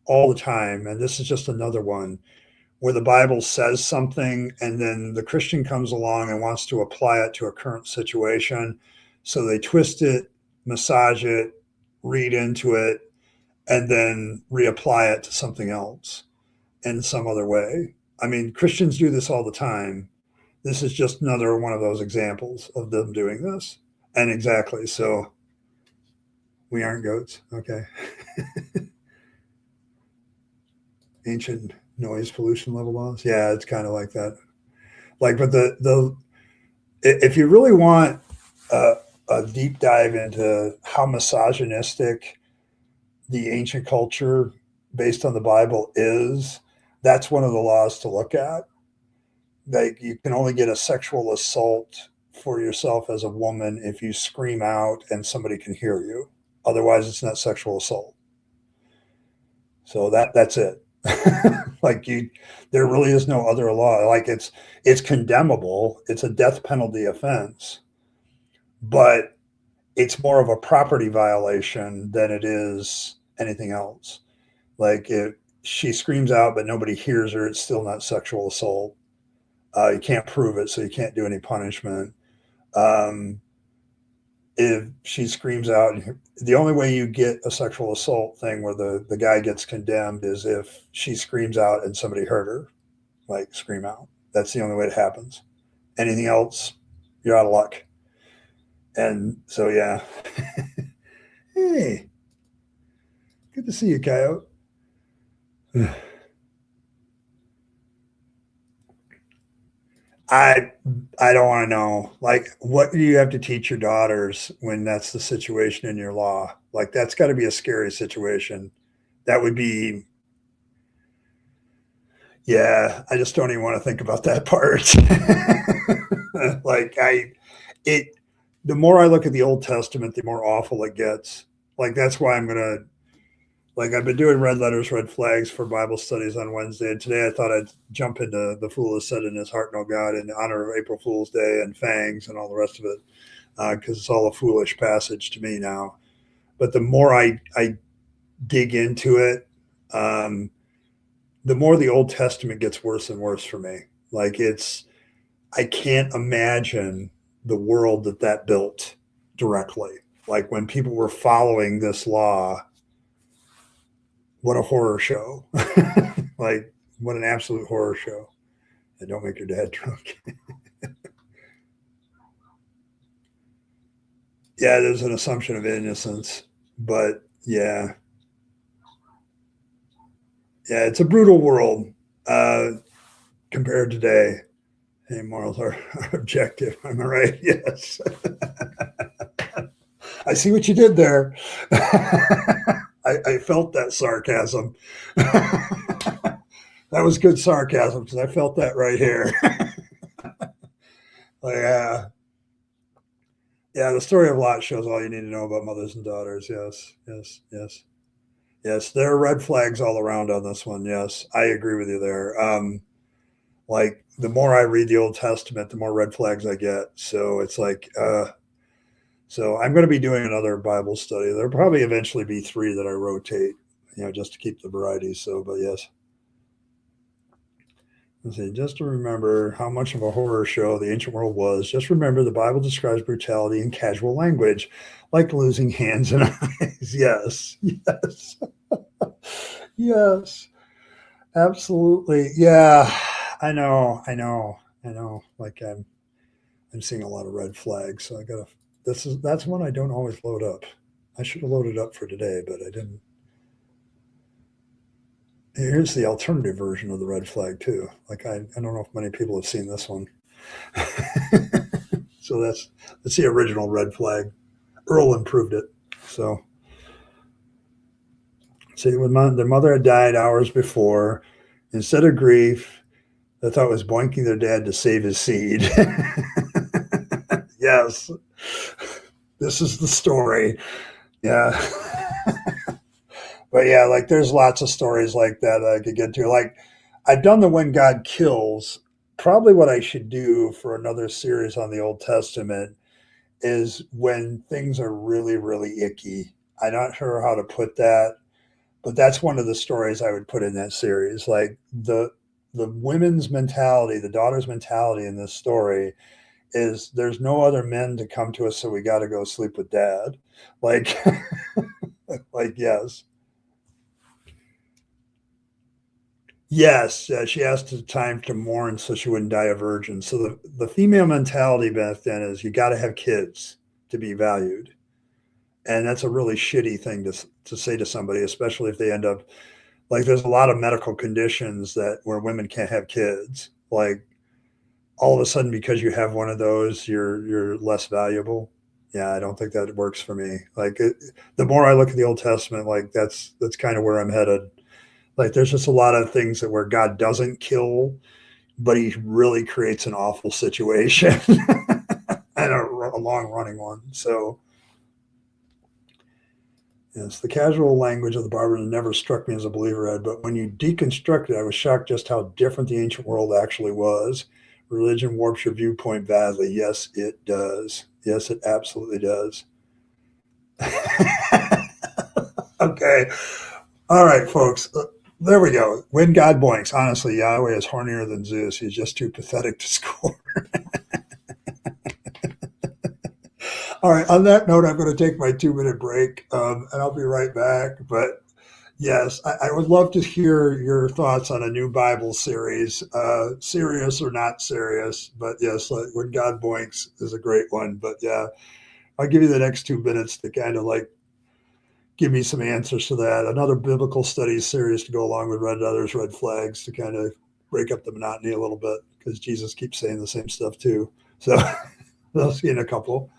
all the time, and this is just another one where the Bible says something and then the Christian comes along and wants to apply it to a current situation. So they twist it, massage it, read into it, and then reapply it to something else in some other way. I mean, Christians do this all the time. This is just another one of those examples of them doing this. And exactly. So we aren't goats. Okay. Ancient noise pollution level laws. Yeah, it's kind of like that. Like, but the if you really want a, a deep dive into how misogynistic the ancient culture based on the Bible is, that's one of the laws to look at. Like, you can only get a sexual assault for yourself as a woman if you scream out and somebody can hear you. Otherwise, it's not sexual assault. So that's it. Like, there really is no other law. Like, it's condemnable. It's a death penalty offense, but it's more of a property violation than it is anything else. Like, if she screams out but nobody hears her, it's still not sexual assault. You can't prove it, so you can't do any punishment. Um, if she screams out, the only way you get a sexual assault thing where the guy gets condemned is if she screams out and somebody heard her, like, scream out. That's the only way it happens. Anything else, you're out of luck. And so, yeah. Hey, good to see you, Coyote. I I don't want to know. Like, what do you have to teach your daughters when that's the situation in your law? Like, that's got to be a scary situation. That would be, yeah. I just don't even want to think about that part. Like, it. The more I look at the Old Testament, the more awful it gets. Like, that's why I'm gonna, like, I've been doing red letters, red flags for Bible studies on Wednesday. And today I thought I'd jump into the fool has said in his heart, no God, in honor of April Fool's Day and fangs and all the rest of it, because it's all a foolish passage to me now. But the more I dig into it, um, the more the Old Testament gets worse and worse for me. Like, I can't imagine the world that built directly. Like, when people were following this law, what a horror show. Like, what an absolute horror show. And don't make your dad drunk. Yeah, there's an assumption of innocence, but yeah, yeah, it's a brutal world, uh, compared to today. Hey, morals are objective. Am I right? Yes. I see what you did there. I felt that sarcasm. That was good sarcasm because I felt that right here. Like, yeah, the story of Lot shows all you need to know about mothers and daughters. Yes, yes, yes, yes. There are red flags all around on this one. Yes, I agree with you there. Like the more I read the Old Testament, the more red flags I get. So it's like, so I'm going to be doing another Bible study. There'll probably eventually be three that I rotate, just to keep the variety. So, but yes. Let's see, just to remember how much of a horror show the ancient world was, just remember the Bible describes brutality in casual language, like losing hands and eyes. Yes, yes, yes, absolutely. Yeah, I know. Like I'm seeing a lot of red flags. So I gotta. That's one I don't always load up. I should have loaded up for today, but I didn't. Here's the alternative version of the red flag too. Like I don't know if many people have seen this one. So that's the original red flag. Earl improved it. So see, when their mother had died hours before, instead of grief, they thought it was boinking their dad to save his seed. Yes, this is the story. Yeah. But yeah, like there's lots of stories like that I could get to. Like I've done the When God Kills. Probably what I should do for another series on the Old Testament is when things are really, really icky. I'm not sure how to put that, but that's one of the stories I would put in that series. Like the women's mentality, the daughter's mentality in this story is there's no other men to come to us, so we got to go sleep with dad. Like, like yes, yes. She asked the time to mourn so she wouldn't die a virgin. So the female mentality back then is you got to have kids to be valued, and that's a really shitty thing to say to somebody, especially if they end up like there's a lot of medical conditions that where women can't have kids. Like all of a sudden because you have one of those, you're less valuable. Yeah, I don't think that works for me. Like the more I look at the Old Testament, like that's kind of where I'm headed. Like there's just a lot of things that where God doesn't kill, but He really creates an awful situation and a long running one. So yes, the casual language of the Bible never struck me as a believer, Ed, but when you deconstruct it, I was shocked just how different the ancient world actually was. Religion warps your viewpoint badly. Yes, it does. Yes, it absolutely does. Okay. All right, folks. There we go. When God boinks, honestly, Yahweh is hornier than Zeus. He's just too pathetic to score. All right. On that note, I'm going to take my 2 minute break, and I'll be right back. But yes, I would love to hear your thoughts on a new Bible series, serious or not serious. But yes, like When God Boinks is a great one. But yeah, I'll give you the next 2 minutes to kind of like give me some answers to that. Another biblical studies series to go along with Red Others, Red Flags to kind of break up the monotony a little bit because Jesus keeps saying the same stuff too. So I'll see you in a couple.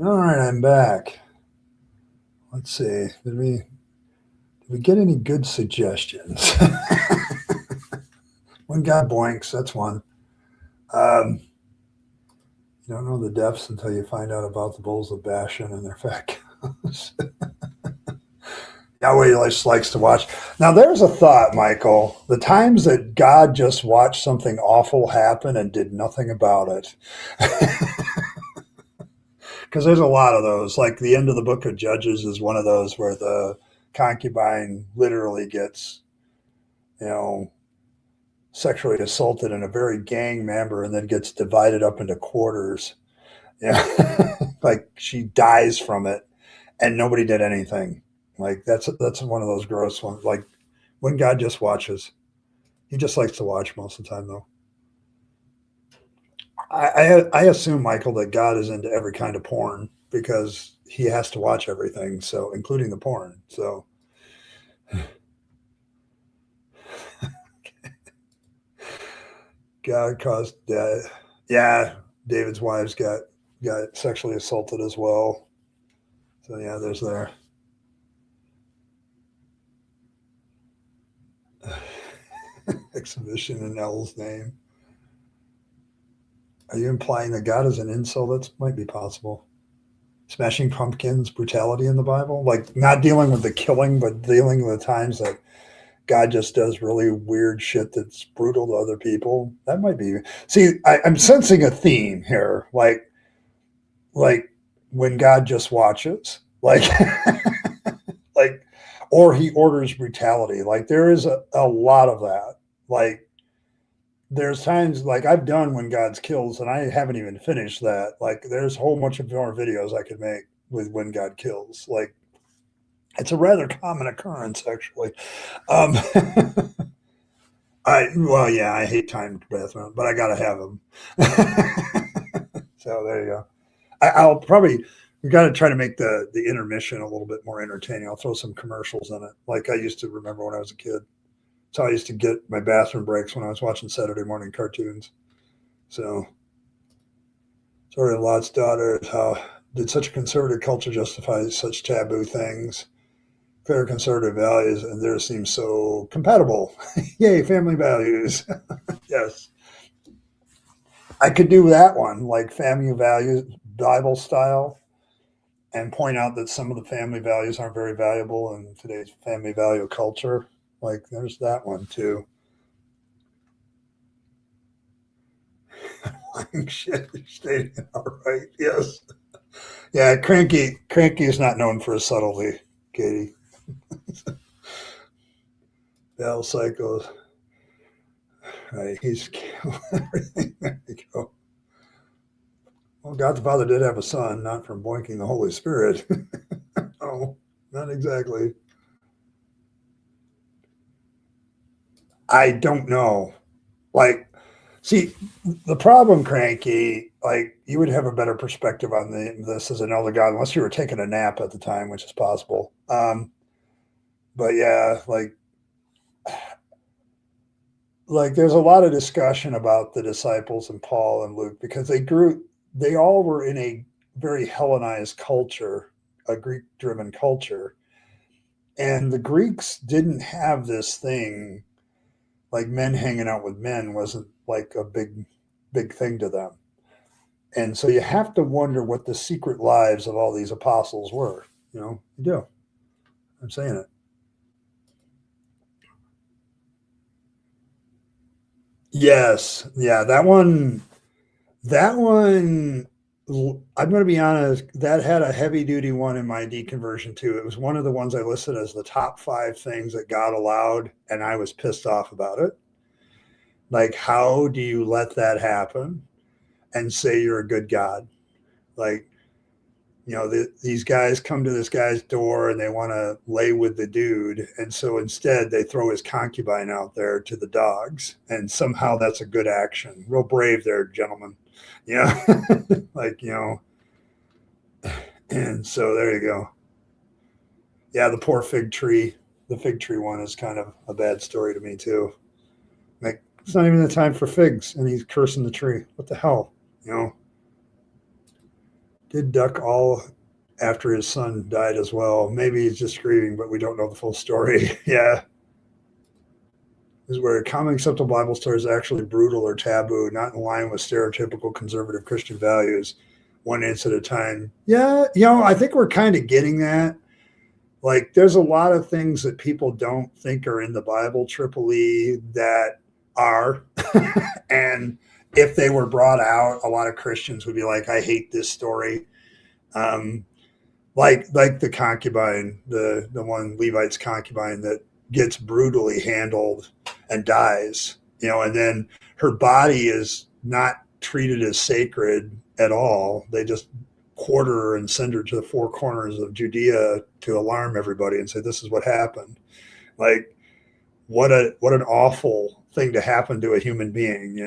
All right, I'm back. Let's see. Did we get any good suggestions? When God boinks, that's one. You don't know the depths until you find out about the bulls of Bashan and their fat cows. Yahweh just likes to watch. Now, there's a thought, Michael. The times that God just watched something awful happen and did nothing about it. Because there's a lot of those. Like the end of the book of Judges is one of those where the concubine literally gets, you know, sexually assaulted in a very gang member and then gets divided up into quarters. Yeah. Like she dies from it and nobody did anything. Like that's one of those gross ones. Like when God just watches, he just likes to watch most of the time, though. I assume, Michael, that God is into every kind of porn because he has to watch everything, so including the porn. So God caused death. Yeah, David's wives got sexually assaulted as well. So yeah, there's there. Exhibition in L's name. Are you implying that God is an incel? That might be possible. Smashing Pumpkins brutality in the Bible, like not dealing with the killing, but dealing with the times that God just does really weird shit that's brutal to other people. That might be. See, I'm sensing a theme here, like when God just watches, like like, or he orders brutality. Like there is a lot of that. Like there's times like I've done when God's kills, and I haven't even finished that. Like there's a whole bunch of more videos I could make with when God kills. Like it's a rather common occurrence, actually. Um, yeah, I hate timed bathroom, but I gotta have them. So there you go. I'll probably we got to try to make the intermission a little bit more entertaining. I'll throw some commercials in it, like I used to remember when I was a kid. That's how I used to get my bathroom breaks when I was watching Saturday morning cartoons. So, sorry, Lot's daughter. How did such a conservative culture justify such taboo things? Clear conservative values, and theirs seem so compatible. Yay, family values. Yes. I could do that one, like family values, Bible style, and point out that some of the family values aren't very valuable in today's family value culture. Like, there's that one too. Shit, you're stating it all right. Yes. Yeah, Cranky is not known for his subtlety, Katie. Bell Psychos. Right, he's killed everything. There you go. Well, God the Father did have a son, not from boinking the Holy Spirit. No, not exactly. I don't know. Like, see, the problem, Cranky, like, you would have a better perspective on this as an elder God, unless you were taking a nap at the time, which is possible. But yeah, like there's a lot of discussion about the disciples and Paul and Luke because they all were in a very Hellenized culture, a Greek driven culture. And the Greeks didn't have this thing like men hanging out with men wasn't like a big thing to them. And so you have to wonder what the secret lives of all these apostles were. You do. I'm saying it. Yes. Yeah. That one, I'm going to be honest, that had a heavy duty one in my deconversion too. It was one of the ones I listed as the top 5 things that God allowed, and I was pissed off about it. Like, how do you let that happen and say you're a good God? Like, these guys come to this guy's door and they want to lay with the dude. And so instead, they throw his concubine out there to the dogs. And somehow that's a good action. Real brave there, gentlemen. Yeah. Like, and so there you go. Yeah, the poor fig tree. The fig tree one is kind of a bad story to me, too. Like, it's not even the time for figs, and he's cursing the tree. What the hell? You know? Did duck all after his son died as well. Maybe he's just grieving, but we don't know the full story. Yeah. Is where common acceptable Bible story is actually brutal or taboo, not in line with stereotypical conservative Christian values, one inch at a time. Yeah, I think we're kind of getting that. Like, there's a lot of things that people don't think are in the Bible, Triple E, that are. And if they were brought out, a lot of Christians would be like, I hate this story. Like the concubine, the one Levite's concubine that gets brutally handled and dies, and then her body is not treated as sacred at all. They just quarter her and send her to the four corners of Judea to alarm everybody and say, this is what happened. Like, what an awful thing to happen to a human being,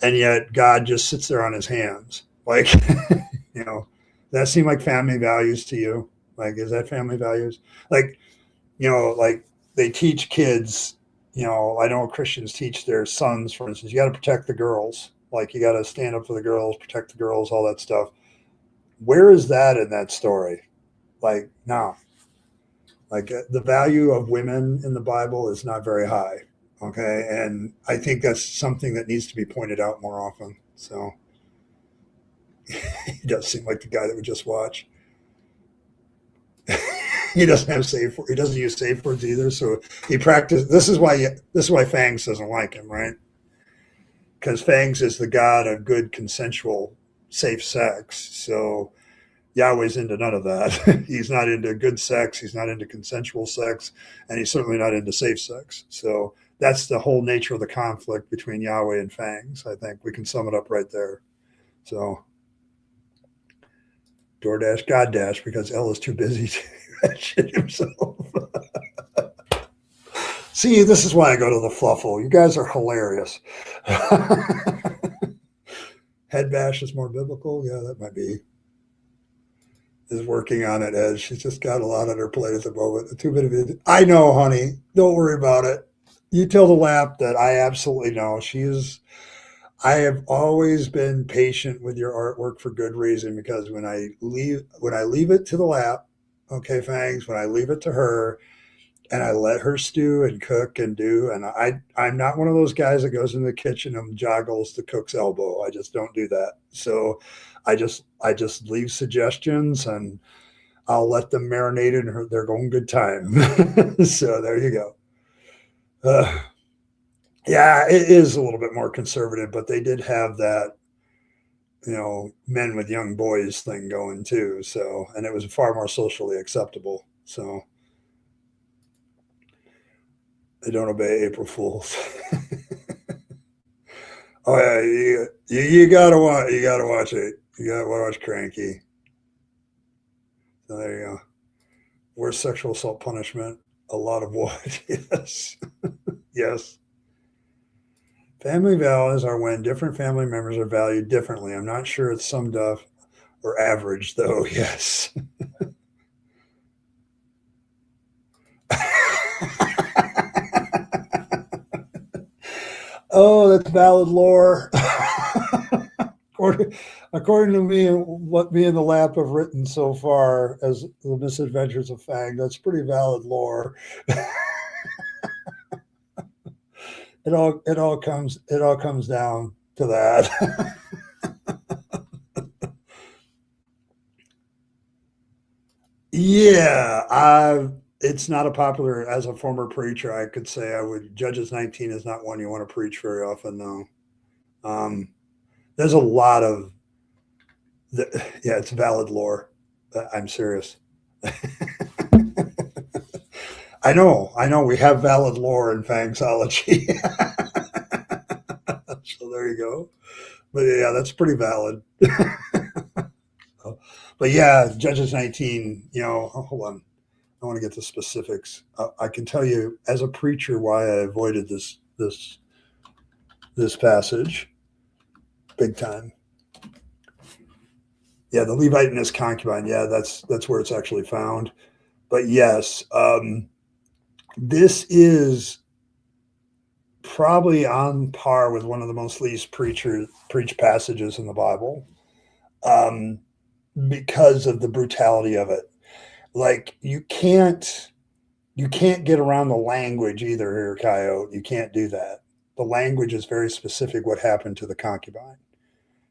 and yet God just sits there on his hands. Like, that seem like family values to you? Like, is that family values? Like, like they teach kids, I know Christians teach their sons, for instance, you got to protect the girls. Like, you got to stand up for the girls, protect the girls, all that stuff. Where is that in that story? Like, no. Like, the value of women in the Bible is not very high. Okay. And I think that's something that needs to be pointed out more often. So he does seem like the guy that would just watch. He doesn't have safe. He doesn't use safe words either. So he practiced. This is why Fangs doesn't like him, right? Because Fangs is the god of good, consensual, safe sex. So Yahweh's into none of that. He's not into good sex. He's not into consensual sex, and he's certainly not into safe sex. So that's the whole nature of the conflict between Yahweh and Fangs. I think we can sum it up right there. So DoorDash, God Dash, because L is too busy to shit himself. See, this is why I go to the Fluffle. You guys are hilarious. Head bash is more biblical. Yeah, that might be. Is working on it, Ed. She's just got a lot on her plate at the moment. Too bit of it. I know, honey. Don't worry about it. You tell the lap that I absolutely know. I have always been patient with your artwork for good reason, because when I leave it to the lap, okay, Fangs, when I leave it to her and I let her stew and cook and do, and I'm not one of those guys that goes in the kitchen and joggles the cook's elbow. I just don't do that. So I just leave suggestions and I'll let them marinate in their own good time. So there you go. Yeah, it is a little bit more conservative, but they did have that, men with young boys thing going too. So, and it was far more socially acceptable. So they don't obey April Fools. Oh yeah, you gotta watch it. You gotta watch Cranky. So there you go. Worst sexual assault punishment? A lot of what? Yes. Yes. Family values are when different family members are valued differently. I'm not sure it's summed up or average, though. Yes. Oh, that's valid lore. According to me and what me and the lap have written so far as the misadventures of Fang, that's pretty valid lore. It all comes down to that. Yeah, it's not a popular. As a former preacher, I could say I would. Judges 19 is not one you want to preach very often, though. There's a lot of. Yeah, it's valid lore. I'm serious. I know. We have valid lore in Fangsology. So there you go. But yeah, that's pretty valid. But yeah, Judges 19, hold on. I want to get to specifics. I can tell you as a preacher why I avoided this passage big time. Yeah, the Levite and his concubine. Yeah, that's where it's actually found. But yes, this is probably on par with one of the most least preached passages in the Bible. because of the brutality of it. Like you can't get around the language either here, Coyote. You can't do that. The language is very specific what happened to the concubine.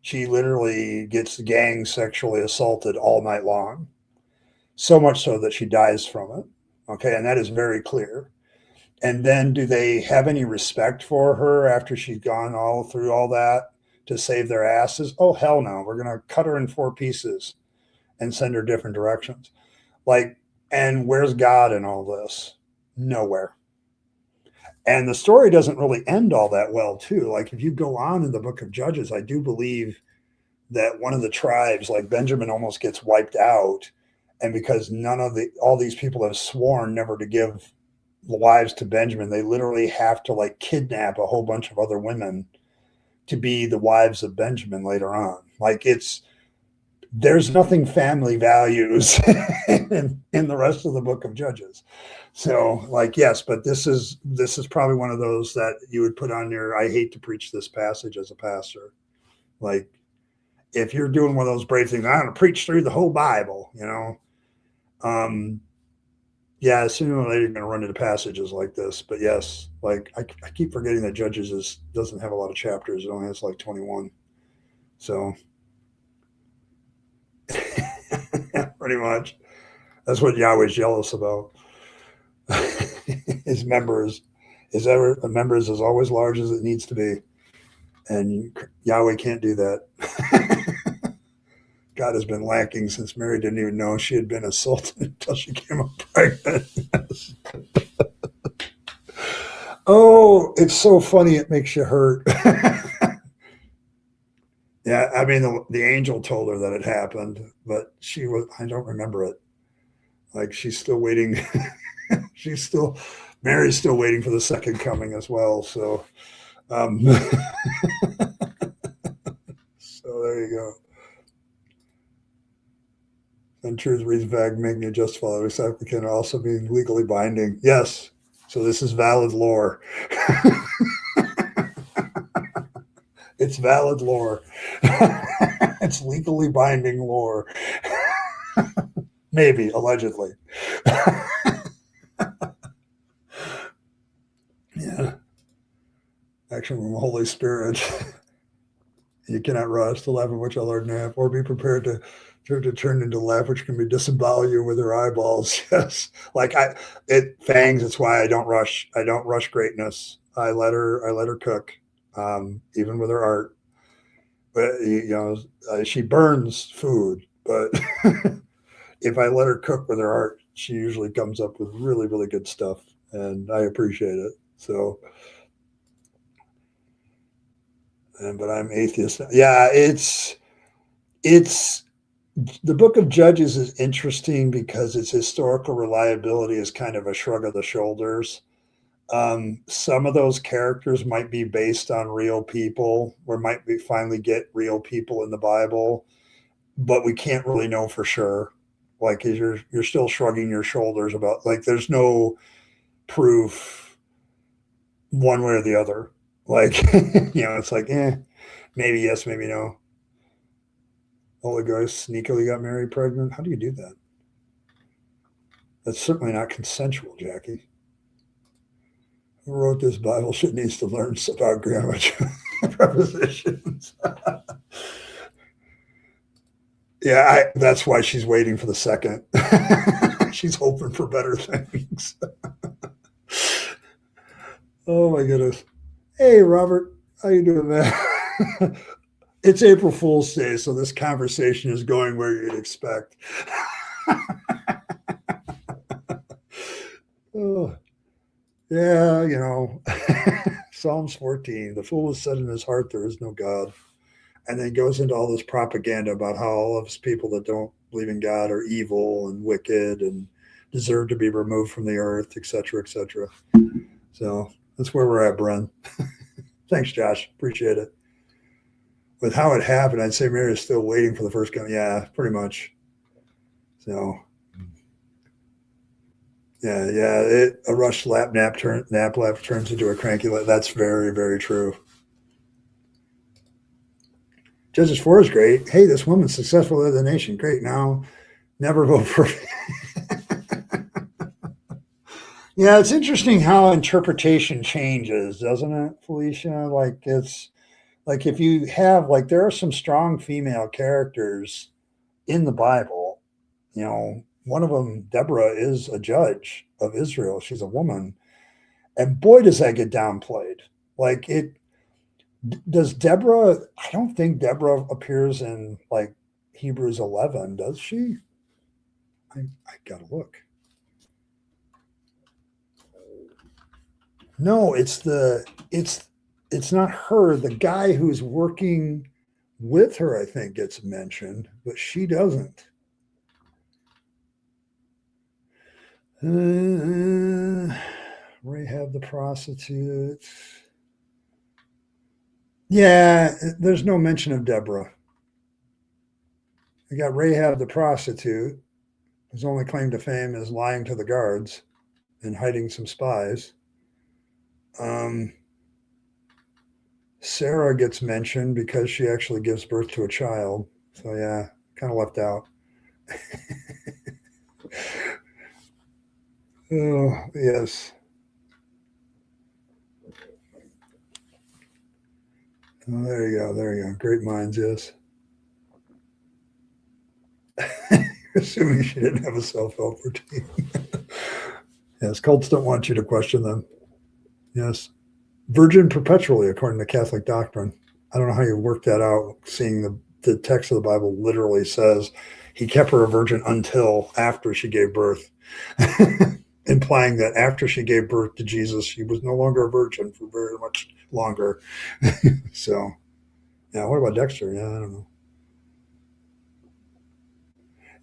She literally gets gang sexually assaulted all night long, so much so that she dies from it. Okay, and that is very clear. And then do they have any respect for her after she's gone all through all that to save their asses? Oh, hell no. We're going to cut her in 4 pieces and send her different directions. Like, and where's God in all this? Nowhere. And the story doesn't really end all that well, too. Like, if you go on in the book of Judges, I do believe that one of the tribes, like Benjamin, almost gets wiped out. And because all these people have sworn never to give the wives to Benjamin, they literally have to like kidnap a whole bunch of other women to be the wives of Benjamin later on. Like there's nothing family values in the rest of the book of Judges. So like, yes, but this is probably one of those that you would put on your, I hate to preach this passage as a pastor. Like if you're doing one of those brave things, I'm going to preach through the whole Bible, yeah, sooner or later you're going to run into passages like this. But yes, like I keep forgetting that Judges doesn't have a lot of chapters. It only has like 21. So pretty much that's what Yahweh's jealous about. His members, the members is always large as it needs to be. And Yahweh can't do that. God has been lacking since Mary didn't even know she had been assaulted until she came up pregnant. Oh, it's so funny. It makes you hurt. Yeah, I mean, the angel told her that it happened, but I don't remember it. Like she's still waiting. Mary's still waiting for the second coming as well. So, so there you go. And truth, reason, fact, making it justifiable, except can also be legally binding. Yes. So this is valid lore. It's valid lore. It's legally binding lore. Maybe, allegedly. Yeah. Action from the Holy Spirit. You cannot rush the laugh of which our Lord nap, or be prepared to turn into laugh which can be disembowel you with her eyeballs. Yes. Like fangs, it's why I don't rush greatness. I let her cook, even with her art. But she burns food, but if I let her cook with her art, she usually comes up with really, really good stuff, and I appreciate it. So, but I'm atheist. Yeah, it's the book of Judges is interesting because its historical reliability is kind of a shrug of the shoulders. Some of those characters might be based on real people, or might we finally get real people in the Bible, but we can't really know for sure. Like you're still shrugging your shoulders about, like, there's no proof one way or the other. Like, it's like, maybe yes, maybe no. Holy Ghost sneakily got Mary pregnant. How do you do that? That's certainly not consensual, Jackie. Who wrote this Bible shit needs to learn about grammar prepositions. Yeah, that's why she's waiting for the second. She's hoping for better things. Oh my goodness. Hey, Robert, how you doing, man? It's April Fool's Day, so this conversation is going where you'd expect. Oh, yeah, Psalms 14, the fool has said in his heart there is no God. And then goes into all this propaganda about how all of us people that don't believe in God are evil and wicked and deserve to be removed from the earth, et cetera, et cetera. So that's where we're at, Bren. Thanks, Josh. Appreciate it. With how it happened, I'd say Mary is still waiting for the first coming. Yeah, pretty much. So, yeah. A rushed nap turns into a cranky lap. That's very, very true. Judges 4 is great. Hey, this woman's successful in the nation. Great. Now, never vote for. Yeah, it's interesting how interpretation changes, doesn't it, Felicia? Like it's like if you have like there are some strong female characters in the Bible. One of them, Deborah, is a judge of Israel. She's a woman, and boy, does that get downplayed. Like it does. Deborah. I don't think Deborah appears in like Hebrews 11, does she? I gotta look. No, it's not her. The guy who's working with her, I think, gets mentioned, but she doesn't. Rahab the prostitute. Yeah, there's no mention of Deborah. We got Rahab the prostitute, whose only claim to fame is lying to the guards and hiding some spies. Sarah gets mentioned because she actually gives birth to a child. So yeah, kind of left out. Oh, yes. Oh, there you go. There you go. Great minds, yes. Assuming she didn't have a self-help routine. Yes, cults don't want you to question them. Yes. Virgin perpetually, according to Catholic doctrine. I don't know how you work that out, seeing the text of the Bible literally says he kept her a virgin until after she gave birth, implying that after she gave birth to Jesus, she was no longer a virgin for very much longer. So, yeah, what about Dexter? Yeah, I don't know.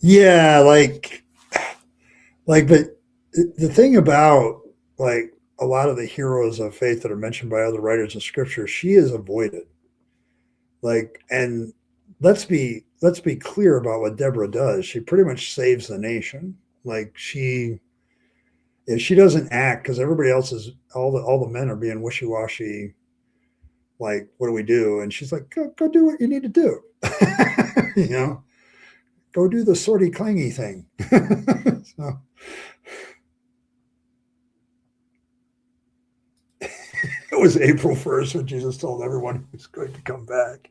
Yeah, but the thing about like a lot of the heroes of faith that are mentioned by other writers in scripture, she is avoided. Like, and let's be clear about what Deborah does. She pretty much saves the nation. Like if she doesn't act, because everybody else is all the men are being wishy washy. Like, what do we do? And she's like, go do what you need to do. you know, go do the sorty clangy thing. So, it was April 1st when Jesus told everyone he was going to come back.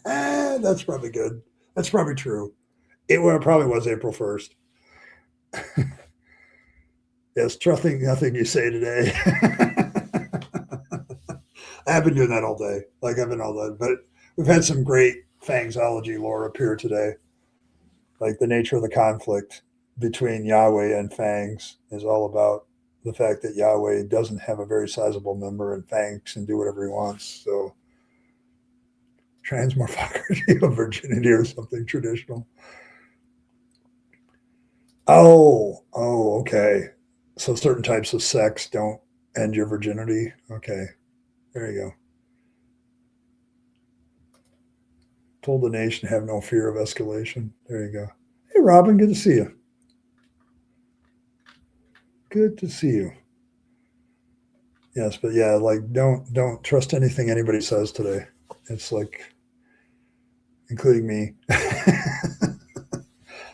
That's probably good. That's probably true. It probably was April 1st. Yes, trusting nothing you say today. I've been doing that all day. Like I've been all day. But we've had some great fangsology lore appear today. Like the nature of the conflict between Yahweh and Fangs is all about the fact that Yahweh doesn't have a very sizable number and Fangs can do whatever he wants. So transmorphology of virginity or something traditional. Oh, okay. So certain types of sex don't end your virginity. Okay, there you go. Told the nation have no fear of escalation. There you go. Hey, Robin, good to see you. Good to see you. Yes, but yeah, like don't trust anything anybody says today. It's like, including me.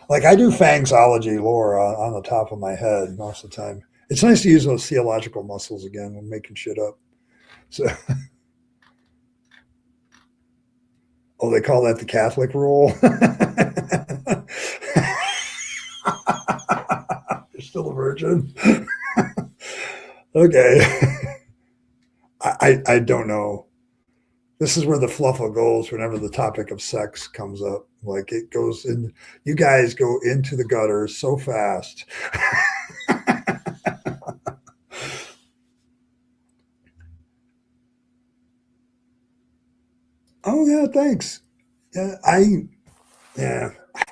Like I do fangsology lore on the top of my head most of the time. It's nice to use those theological muscles again when making shit up. So, oh, they call that the Catholic rule. You're still a virgin. Okay. I don't know. This is where the fluffle goes whenever the topic of sex comes up. Like it goes in, you guys go into the gutter so fast. Oh yeah, thanks. Yeah, I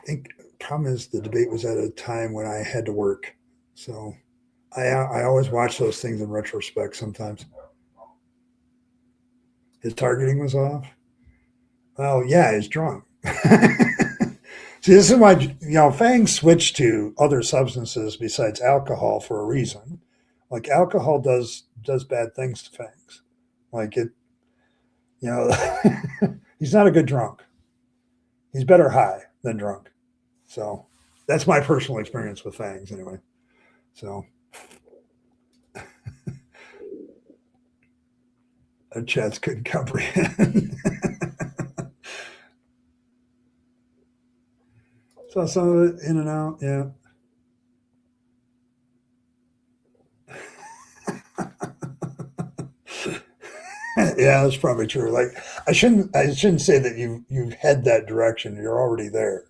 think problem is the debate was at a time when I had to work, so I always watch those things in retrospect. Sometimes his targeting was off. Oh yeah, he's drunk. See, this is why Fang switched to other substances besides alcohol for a reason. Like alcohol does bad things to Fangs. Like it, you know, He's not a good drunk. He's better high than drunk. So that's my personal experience with fangs anyway. So chats couldn't comprehend. So some of it in and out, yeah. Yeah, that's probably true. Like I shouldn't say that you've head that direction. You're already there.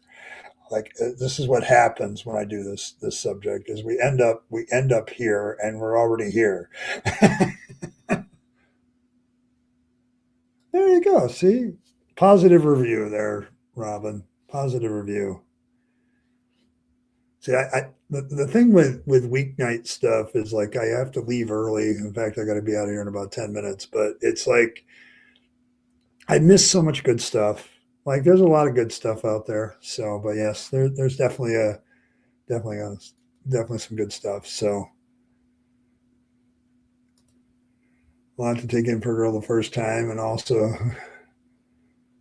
Like this is what happens when I do this subject is we end up here and we're already here. There you go. See, positive review there, Robin. Positive review. See, the thing with weeknight stuff is like I have to leave early. In fact, I got to be out of here in about 10 minutes. But it's like I miss so much good stuff. Like there's a lot of good stuff out there. So, but yes, there's definitely a, definitely some good stuff. So a lot to take in for Earl the first time, and also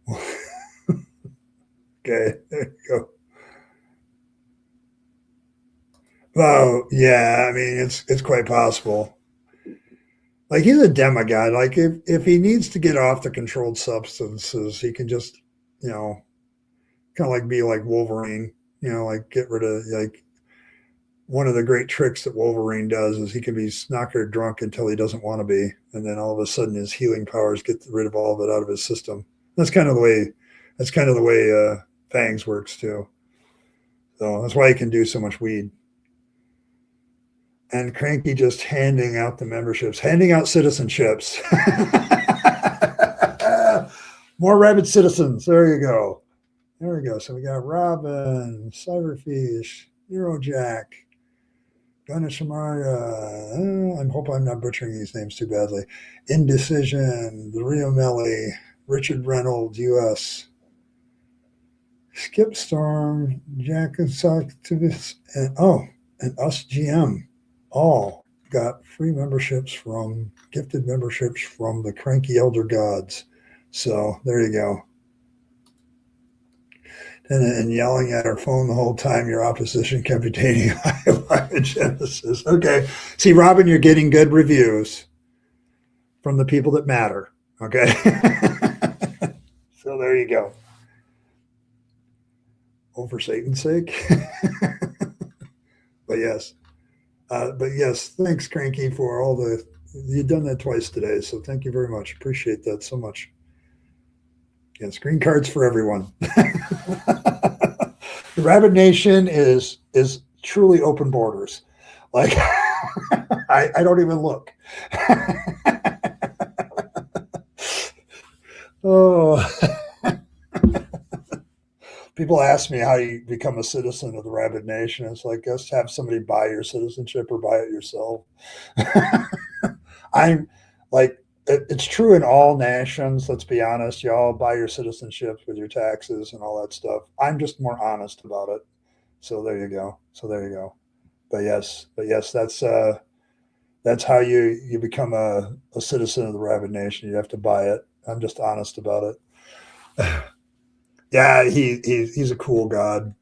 okay, there you go. Well, yeah, I mean it's quite possible. Like he's a demigod. Like if he needs to get off the controlled substances, he can just you know kind of like be like Wolverine. Like get rid of like one of the great tricks that Wolverine does is he can be knocker drunk until he doesn't want to be, and then all of a sudden his healing powers get rid of all of it out of his system. That's kind of the way. That's kind of the way Fangs works too. So that's why he can do so much weed. And Cranky just handing out the memberships, handing out citizenships. More rabid citizens. There you go. There we go. So we got Robin, Cyberfish, Eurojack, Gunna Shamara. I hope I'm not butchering these names too badly. Indecision, the Rio Melly, Richard Reynolds, US, Skip Storm, Jack and Activist, and Us GM all got free gifted memberships from the Cranky Elder Gods. So there you go. And yelling at our phone the whole time, your opposition computating Genesis. Okay. See, Robin, you're getting good reviews from the people that matter. Okay. So there you go. Oh, for Satan's sake. But yes. Thanks, Cranky, for all you've done that twice today. So thank you very much. Appreciate that so much. Yes, green cards for everyone. The Rabid Nation is truly open borders. Like I don't even look. Oh, people ask me how you become a citizen of the Rabid Nation. It's like just have somebody buy your citizenship or buy it yourself. I'm like it's true in all nations. Let's be honest. You all buy your citizenships with your taxes and all that stuff. I'm just more honest about it. So there you go. But yes, that's how you become a citizen of the Rabid Nation. You have to buy it. I'm just honest about it. Yeah, he's a cool god.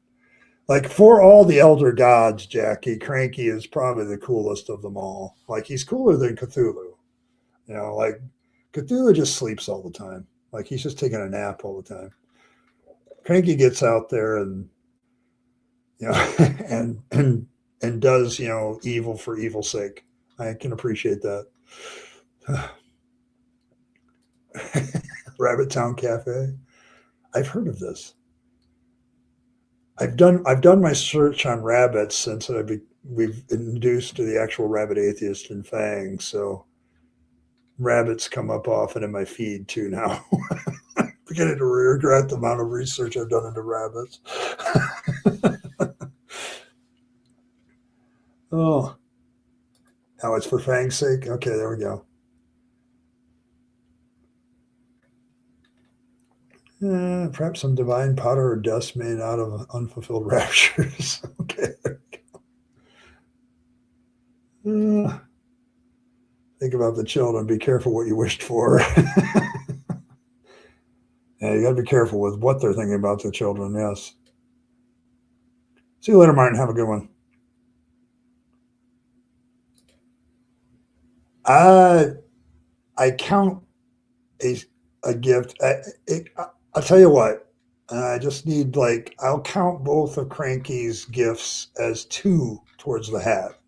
Like for all the elder gods, Jackie, Cranky is probably the coolest of them all. Like he's cooler than Cthulhu. Like Cthulhu just sleeps all the time. Like he's just taking a nap all the time. Cranky gets out there and and does evil for evil's sake. I can appreciate that. Rabbit Town Cafe. I've heard of this. I've done my search on rabbits since we've induced to the actual Rabid Atheist and Fang. So rabbits come up often in my feed too now. I'm beginning to regret the amount of research I've done into rabbits. Oh, now it's for Fang's sake. Okay, there we go. Perhaps some divine powder or dust made out of unfulfilled raptures. Okay. Think about the children. Be careful what you wished for. Yeah, you got to be careful with what they're thinking about their children. Yes. See you later, Martin. Have a good one. Uh, I count a, a gift. I'll tell you what. I just need I'll count both of Cranky's gifts as two towards the hat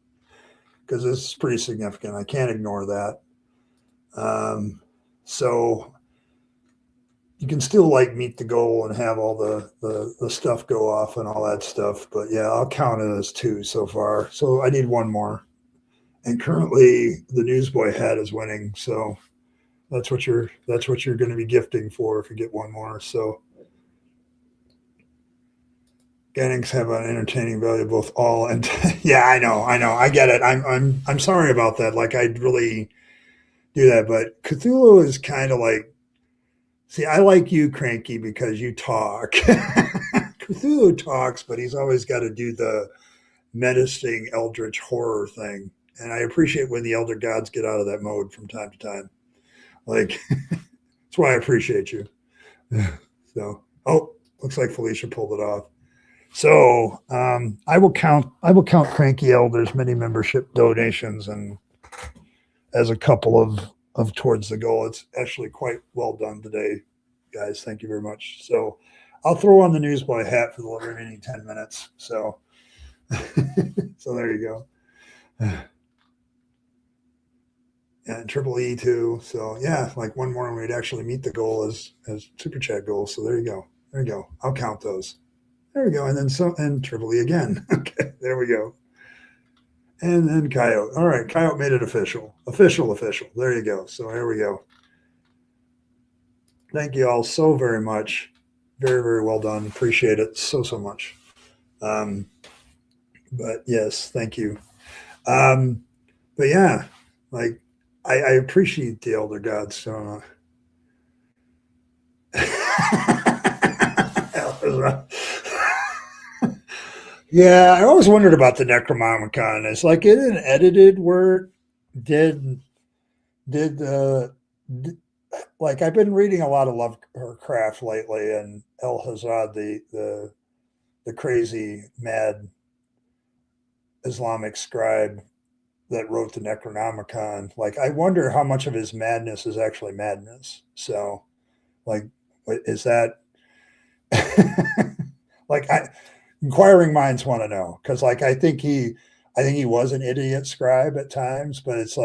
because this is pretty significant. I can't ignore that. Um, so you can still meet the goal and have all the stuff go off and all that stuff. But yeah, I'll count it as two so far. So I need one more. And currently the newsboy hat is winning. So that's what you're going to be gifting for if you get one more. So Gannings have an entertaining value both all and yeah, I know, I get it. I'm sorry about that. I'd really do that, but Cthulhu is kind of see, I like you, Cranky, because you talk. Cthulhu talks, but he's always got to do the menacing eldritch horror thing, and I appreciate when the elder gods get out of that mode from time to time. That's why I appreciate you. So, looks like Felicia pulled it off. So I will count Cranky Elders many membership donations and as a couple of towards the goal. It's actually quite well done today, guys. Thank you very much. So I'll throw on the newsboy hat for the remaining 10 minutes. So so there you go. And Triple E too. So yeah, one more and we'd actually meet the goal as super chat goals. So there you go. There you go. I'll count those. There we go. And then and Triple E again. Okay, there we go. And then Coyote. All right, Coyote made it official. Official. There you go. So there we go. Thank you all so very much. Very, very well done. Appreciate it so much. But yes, thank you. But yeah, I appreciate the elder gods. So yeah, I always wondered about the Necronomicon. It's it an edited work? Did I've been reading a lot of Lovecraft lately, and El Hazad, the crazy mad Islamic scribe that wrote the Necronomicon. I wonder how much of his madness is actually madness. So, is that inquiring minds want to know, because I think he was an idiot scribe at times, but it's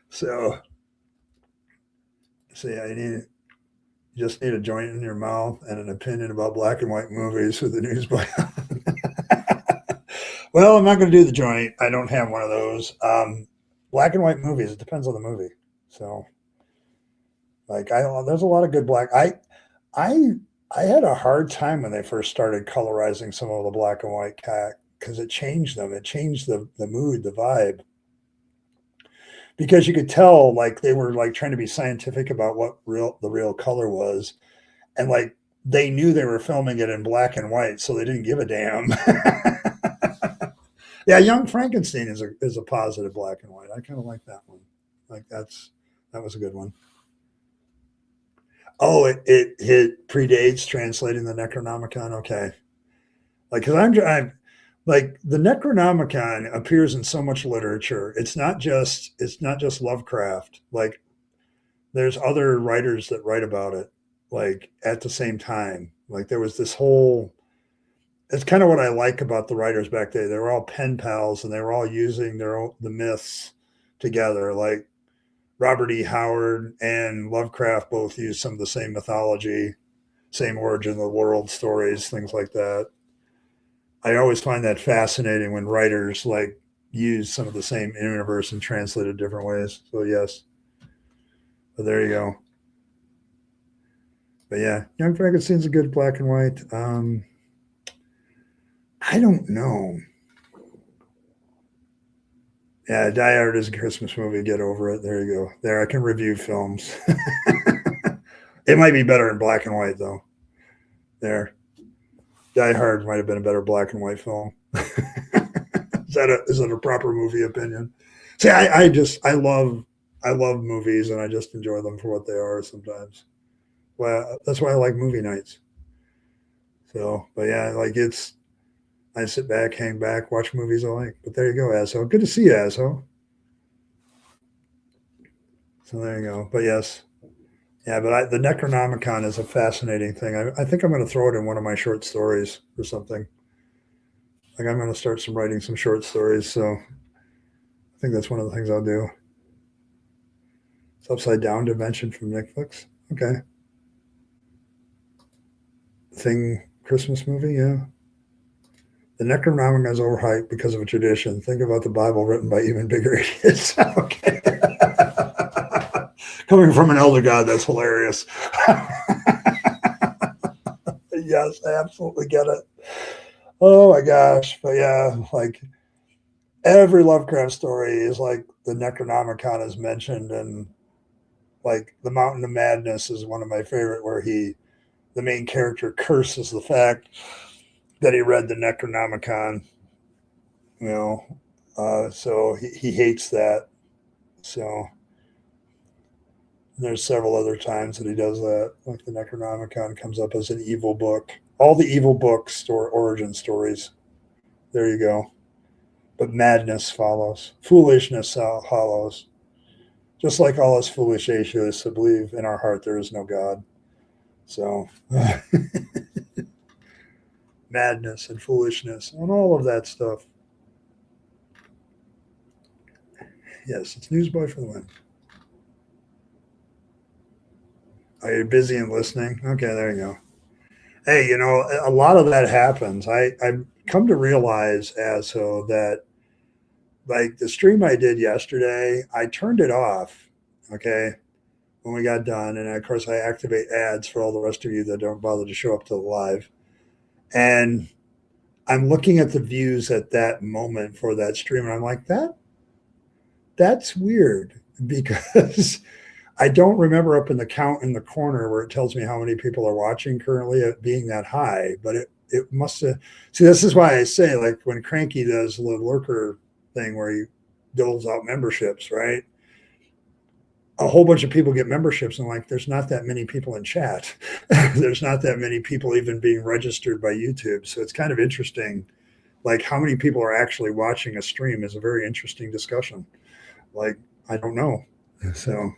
so see, you just need a joint in your mouth and an opinion about black and white movies with the newsboy. Well, I'm not going to do the joint. I don't have one of those. Black and white movies, it depends on the movie. So there's a lot of good black. I had a hard time when they first started colorizing some of the black and white because it changed them. It changed the mood, the vibe. Because you could tell they were trying to be scientific about what the real color was, and they knew they were filming it in black and white, so they didn't give a damn. Yeah, Young Frankenstein is a positive black and white. I kind of like that one. That was a good one. Oh, it predates translating the Necronomicon. Okay, because I'm the Necronomicon appears in so much literature. It's not just Lovecraft. There's other writers that write about it at the same time. There was this whole. It's kind of what I like about the writers back then. They were all pen pals, and they were all using the myths together. Robert E. Howard and Lovecraft both used some of the same mythology, same origin of the world stories, things like that. I always find that fascinating when writers use some of the same universe and translate it different ways. So yes, but there you go. But yeah, Young Frankenstein's a good black and white. I don't know. Yeah, Die Hard is a Christmas movie. Get over it. There you go. There, I can review films. It might be better in black and white though. There, Die Hard might have been a better black and white film. Is that a proper movie opinion? See, I love I love movies and I just enjoy them for what they are sometimes. Well, that's why I like movie nights. So, but yeah, like I sit back, hang back, watch movies I like. But there you go, asshole. Good to see you, asshole. So there you go. But yes, yeah. But the Necronomicon is a fascinating thing. I think I'm going to throw it in one of my short stories or something. Like I'm going to start writing some short stories. So I think that's one of the things I'll do. It's Upside Down Dimension from Netflix. Okay. Thing Christmas movie, yeah. The Necronomicon is overhyped because of a tradition. Think about the Bible written by even bigger idiots. Okay. Coming from an elder god, that's hilarious. Yes, I absolutely get it. Oh my gosh. But yeah, like every Lovecraft story is like the Necronomicon is mentioned, and like the Mountain of Madness is one of my favorite, where the main character curses the fact that he read the Necronomicon, you know, so he hates that. So there's several other times that he does that. Like the Necronomicon comes up as an evil book. All the evil books or origin stories. There you go. But madness follows. Foolishness follows. Just like all us foolish atheists who believe in our heart there is no God. So madness and foolishness and all of that stuff. Yes, it's Newsboy for the win. Are you busy and listening? Okay, there you go. Hey, a lot of that happens. I've come to realize as so that like the stream I did yesterday, I turned it off. Okay, when we got done, and of course I activate ads for all the rest of you that don't bother to show up to the live. And I'm looking at the views at that moment for that stream, and I'm like, that's weird because I don't remember up in the count in the corner where it tells me how many people are watching currently it being that high, but it must have. See, this is why I say, like, when Cranky does the lurker thing where he doles out memberships, right? A whole bunch of people get memberships, and like, there's not that many people in chat. There's not that many people even being registered by YouTube. So it's kind of interesting. Like, how many people are actually watching a stream is a very interesting discussion. Like, I don't know. So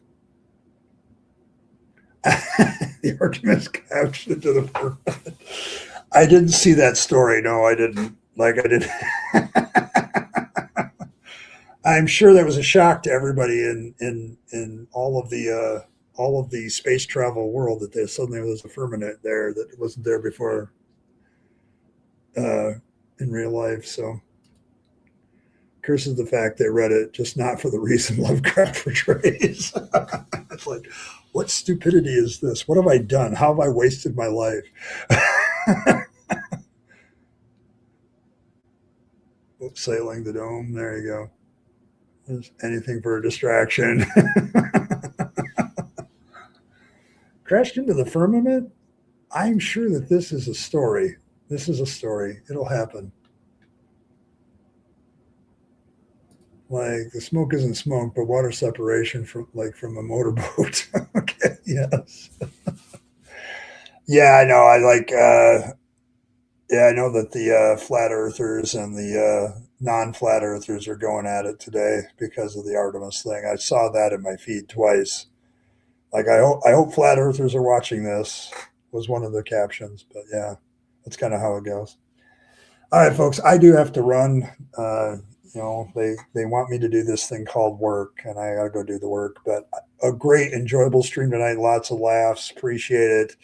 the argument's couched into the firmament. I didn't see that story. No, I didn't. Like, I didn't. I'm sure that was a shock to everybody in all of the space travel world that there suddenly was a firmament there that wasn't there before in real life. So curses the fact they read it, just not for the reason Lovecraft portrays. It's like, what stupidity is this? What have I done? How have I wasted my life? Sailing the dome. There you go. There's anything for a distraction. Crashed into the firmament? I'm sure that this is a story. This is a story. It'll happen. Like the smoke isn't smoke, but water separation from a motorboat. Okay, yes. Yeah, I know. Yeah, I know that the flat earthers and the non-flat earthers are going at it today because of the Artemis thing. I saw that in my feed twice. Like I hope flat earthers are watching this was one of the captions, but yeah, that's kind of how it goes. All right, folks, I do have to run. They want me to do this thing called work, and I got to go do the work. But a great, enjoyable stream tonight. Lots of laughs. Appreciate it.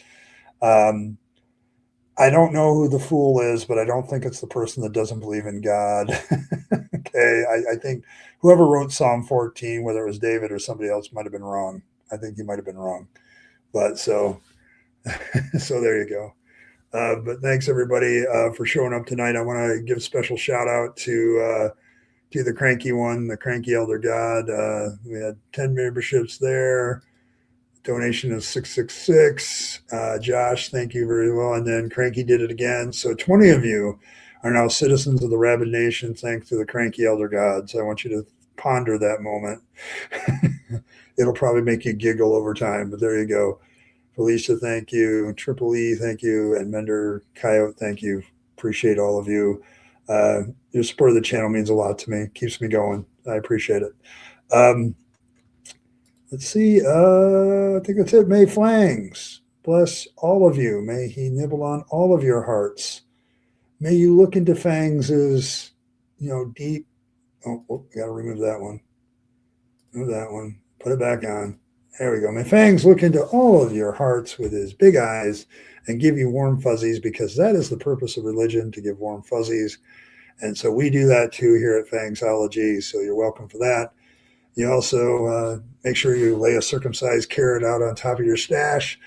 I don't know who the fool is, but I don't think it's the person that doesn't believe in God. Okay, I think whoever wrote Psalm 14, whether it was David or somebody else, might have been wrong. I think he might have been wrong. But so there you go. But thanks everybody for showing up tonight. I want to give a special shout out to the cranky one, the cranky elder god. We had 10 memberships there. Donation is 666. Josh, thank you very well. And then Cranky did it again. So 20 of you are now citizens of the Rabyd Nation thanks to the cranky elder gods. I want you to ponder that moment. It'll probably make you giggle over time, but there you go. Felicia, thank you. Triple E, thank you. And Mender Coyote, thank you. Appreciate all of you. Your support of the channel means a lot to me. Keeps me going. I appreciate it. Let's see. I think that's it. May Flangs bless all of you. May he nibble on all of your hearts. May you look into Fangs's, deep. Oh, got to remove that one. Remove that one. Put it back on. There we go. May Fangs look into all of your hearts with his big eyes and give you warm fuzzies, because that is the purpose of religion, to give warm fuzzies. And so we do that too here at Fangsology. So you're welcome for that. You also make sure you lay a circumcised carrot out on top of your stash,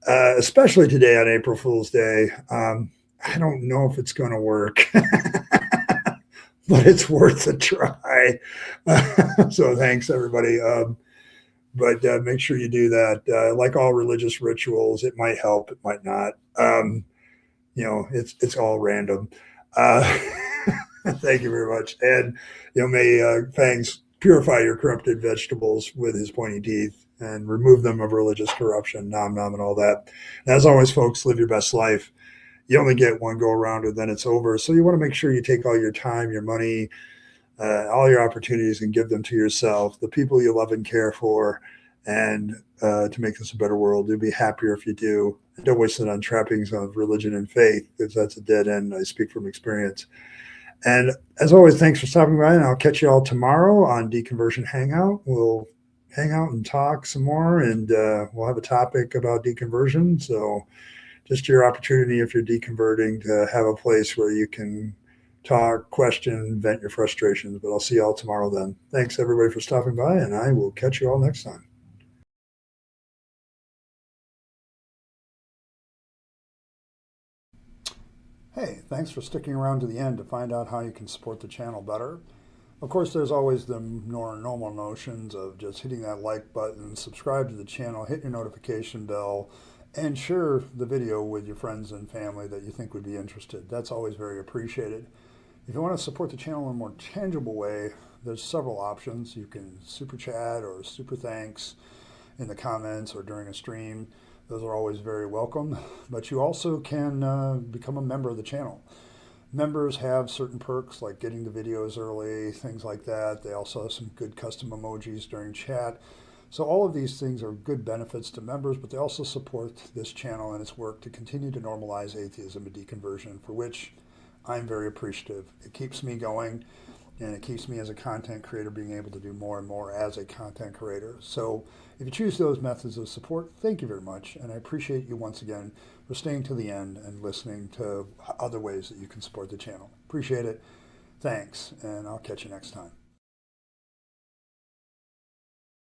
especially today on April Fool's Day. I don't know if it's going to work, but it's worth a try. So thanks, everybody. But make sure you do that. Like all religious rituals, it might help, it might not. It's all random. Thank you very much. And, may Fangs purify your corrupted vegetables with his pointy teeth and remove them of religious corruption, nom nom, and all that. And as always, folks, live your best life. You only get one go around and then it's over. So you want to make sure you take all your time, your money, all your opportunities, and give them to yourself, the people you love and care for, and to make this a better world. You'll be happier if you do. And don't waste it on trappings of religion and faith, because that's a dead end. I speak from experience. And as always, thanks for stopping by, and I'll catch you all tomorrow on Deconversion Hangout. We'll hang out and talk some more, and we'll have a topic about deconversion. So just your opportunity, if you're deconverting, to have a place where you can talk, question, vent your frustrations. But I'll see you all tomorrow then. Thanks, everybody, for stopping by, and I will catch you all next time. Hey, thanks for sticking around to the end to find out how you can support the channel better. Of course, there's always the more normal notions of just hitting that like button, subscribe to the channel, hit your notification bell, and share the video with your friends and family that you think would be interested. That's always very appreciated. If you want to support the channel in a more tangible way, there's several options. You can super chat or super thanks in the comments or during a stream. Those are always very welcome. But you also can become a member of the channel. Members have certain perks, like getting the videos early, things like that. They also have some good custom emojis during chat. So all of these things are good benefits to members, but they also support this channel and its work to continue to normalize atheism and deconversion, for which I'm very appreciative. It keeps me going, and it keeps me as a content creator being able to do more and more as a content creator. So if you choose those methods of support, thank you very much. And I appreciate you once again for staying to the end and listening to other ways that you can support the channel. Appreciate it. Thanks, and I'll catch you next time.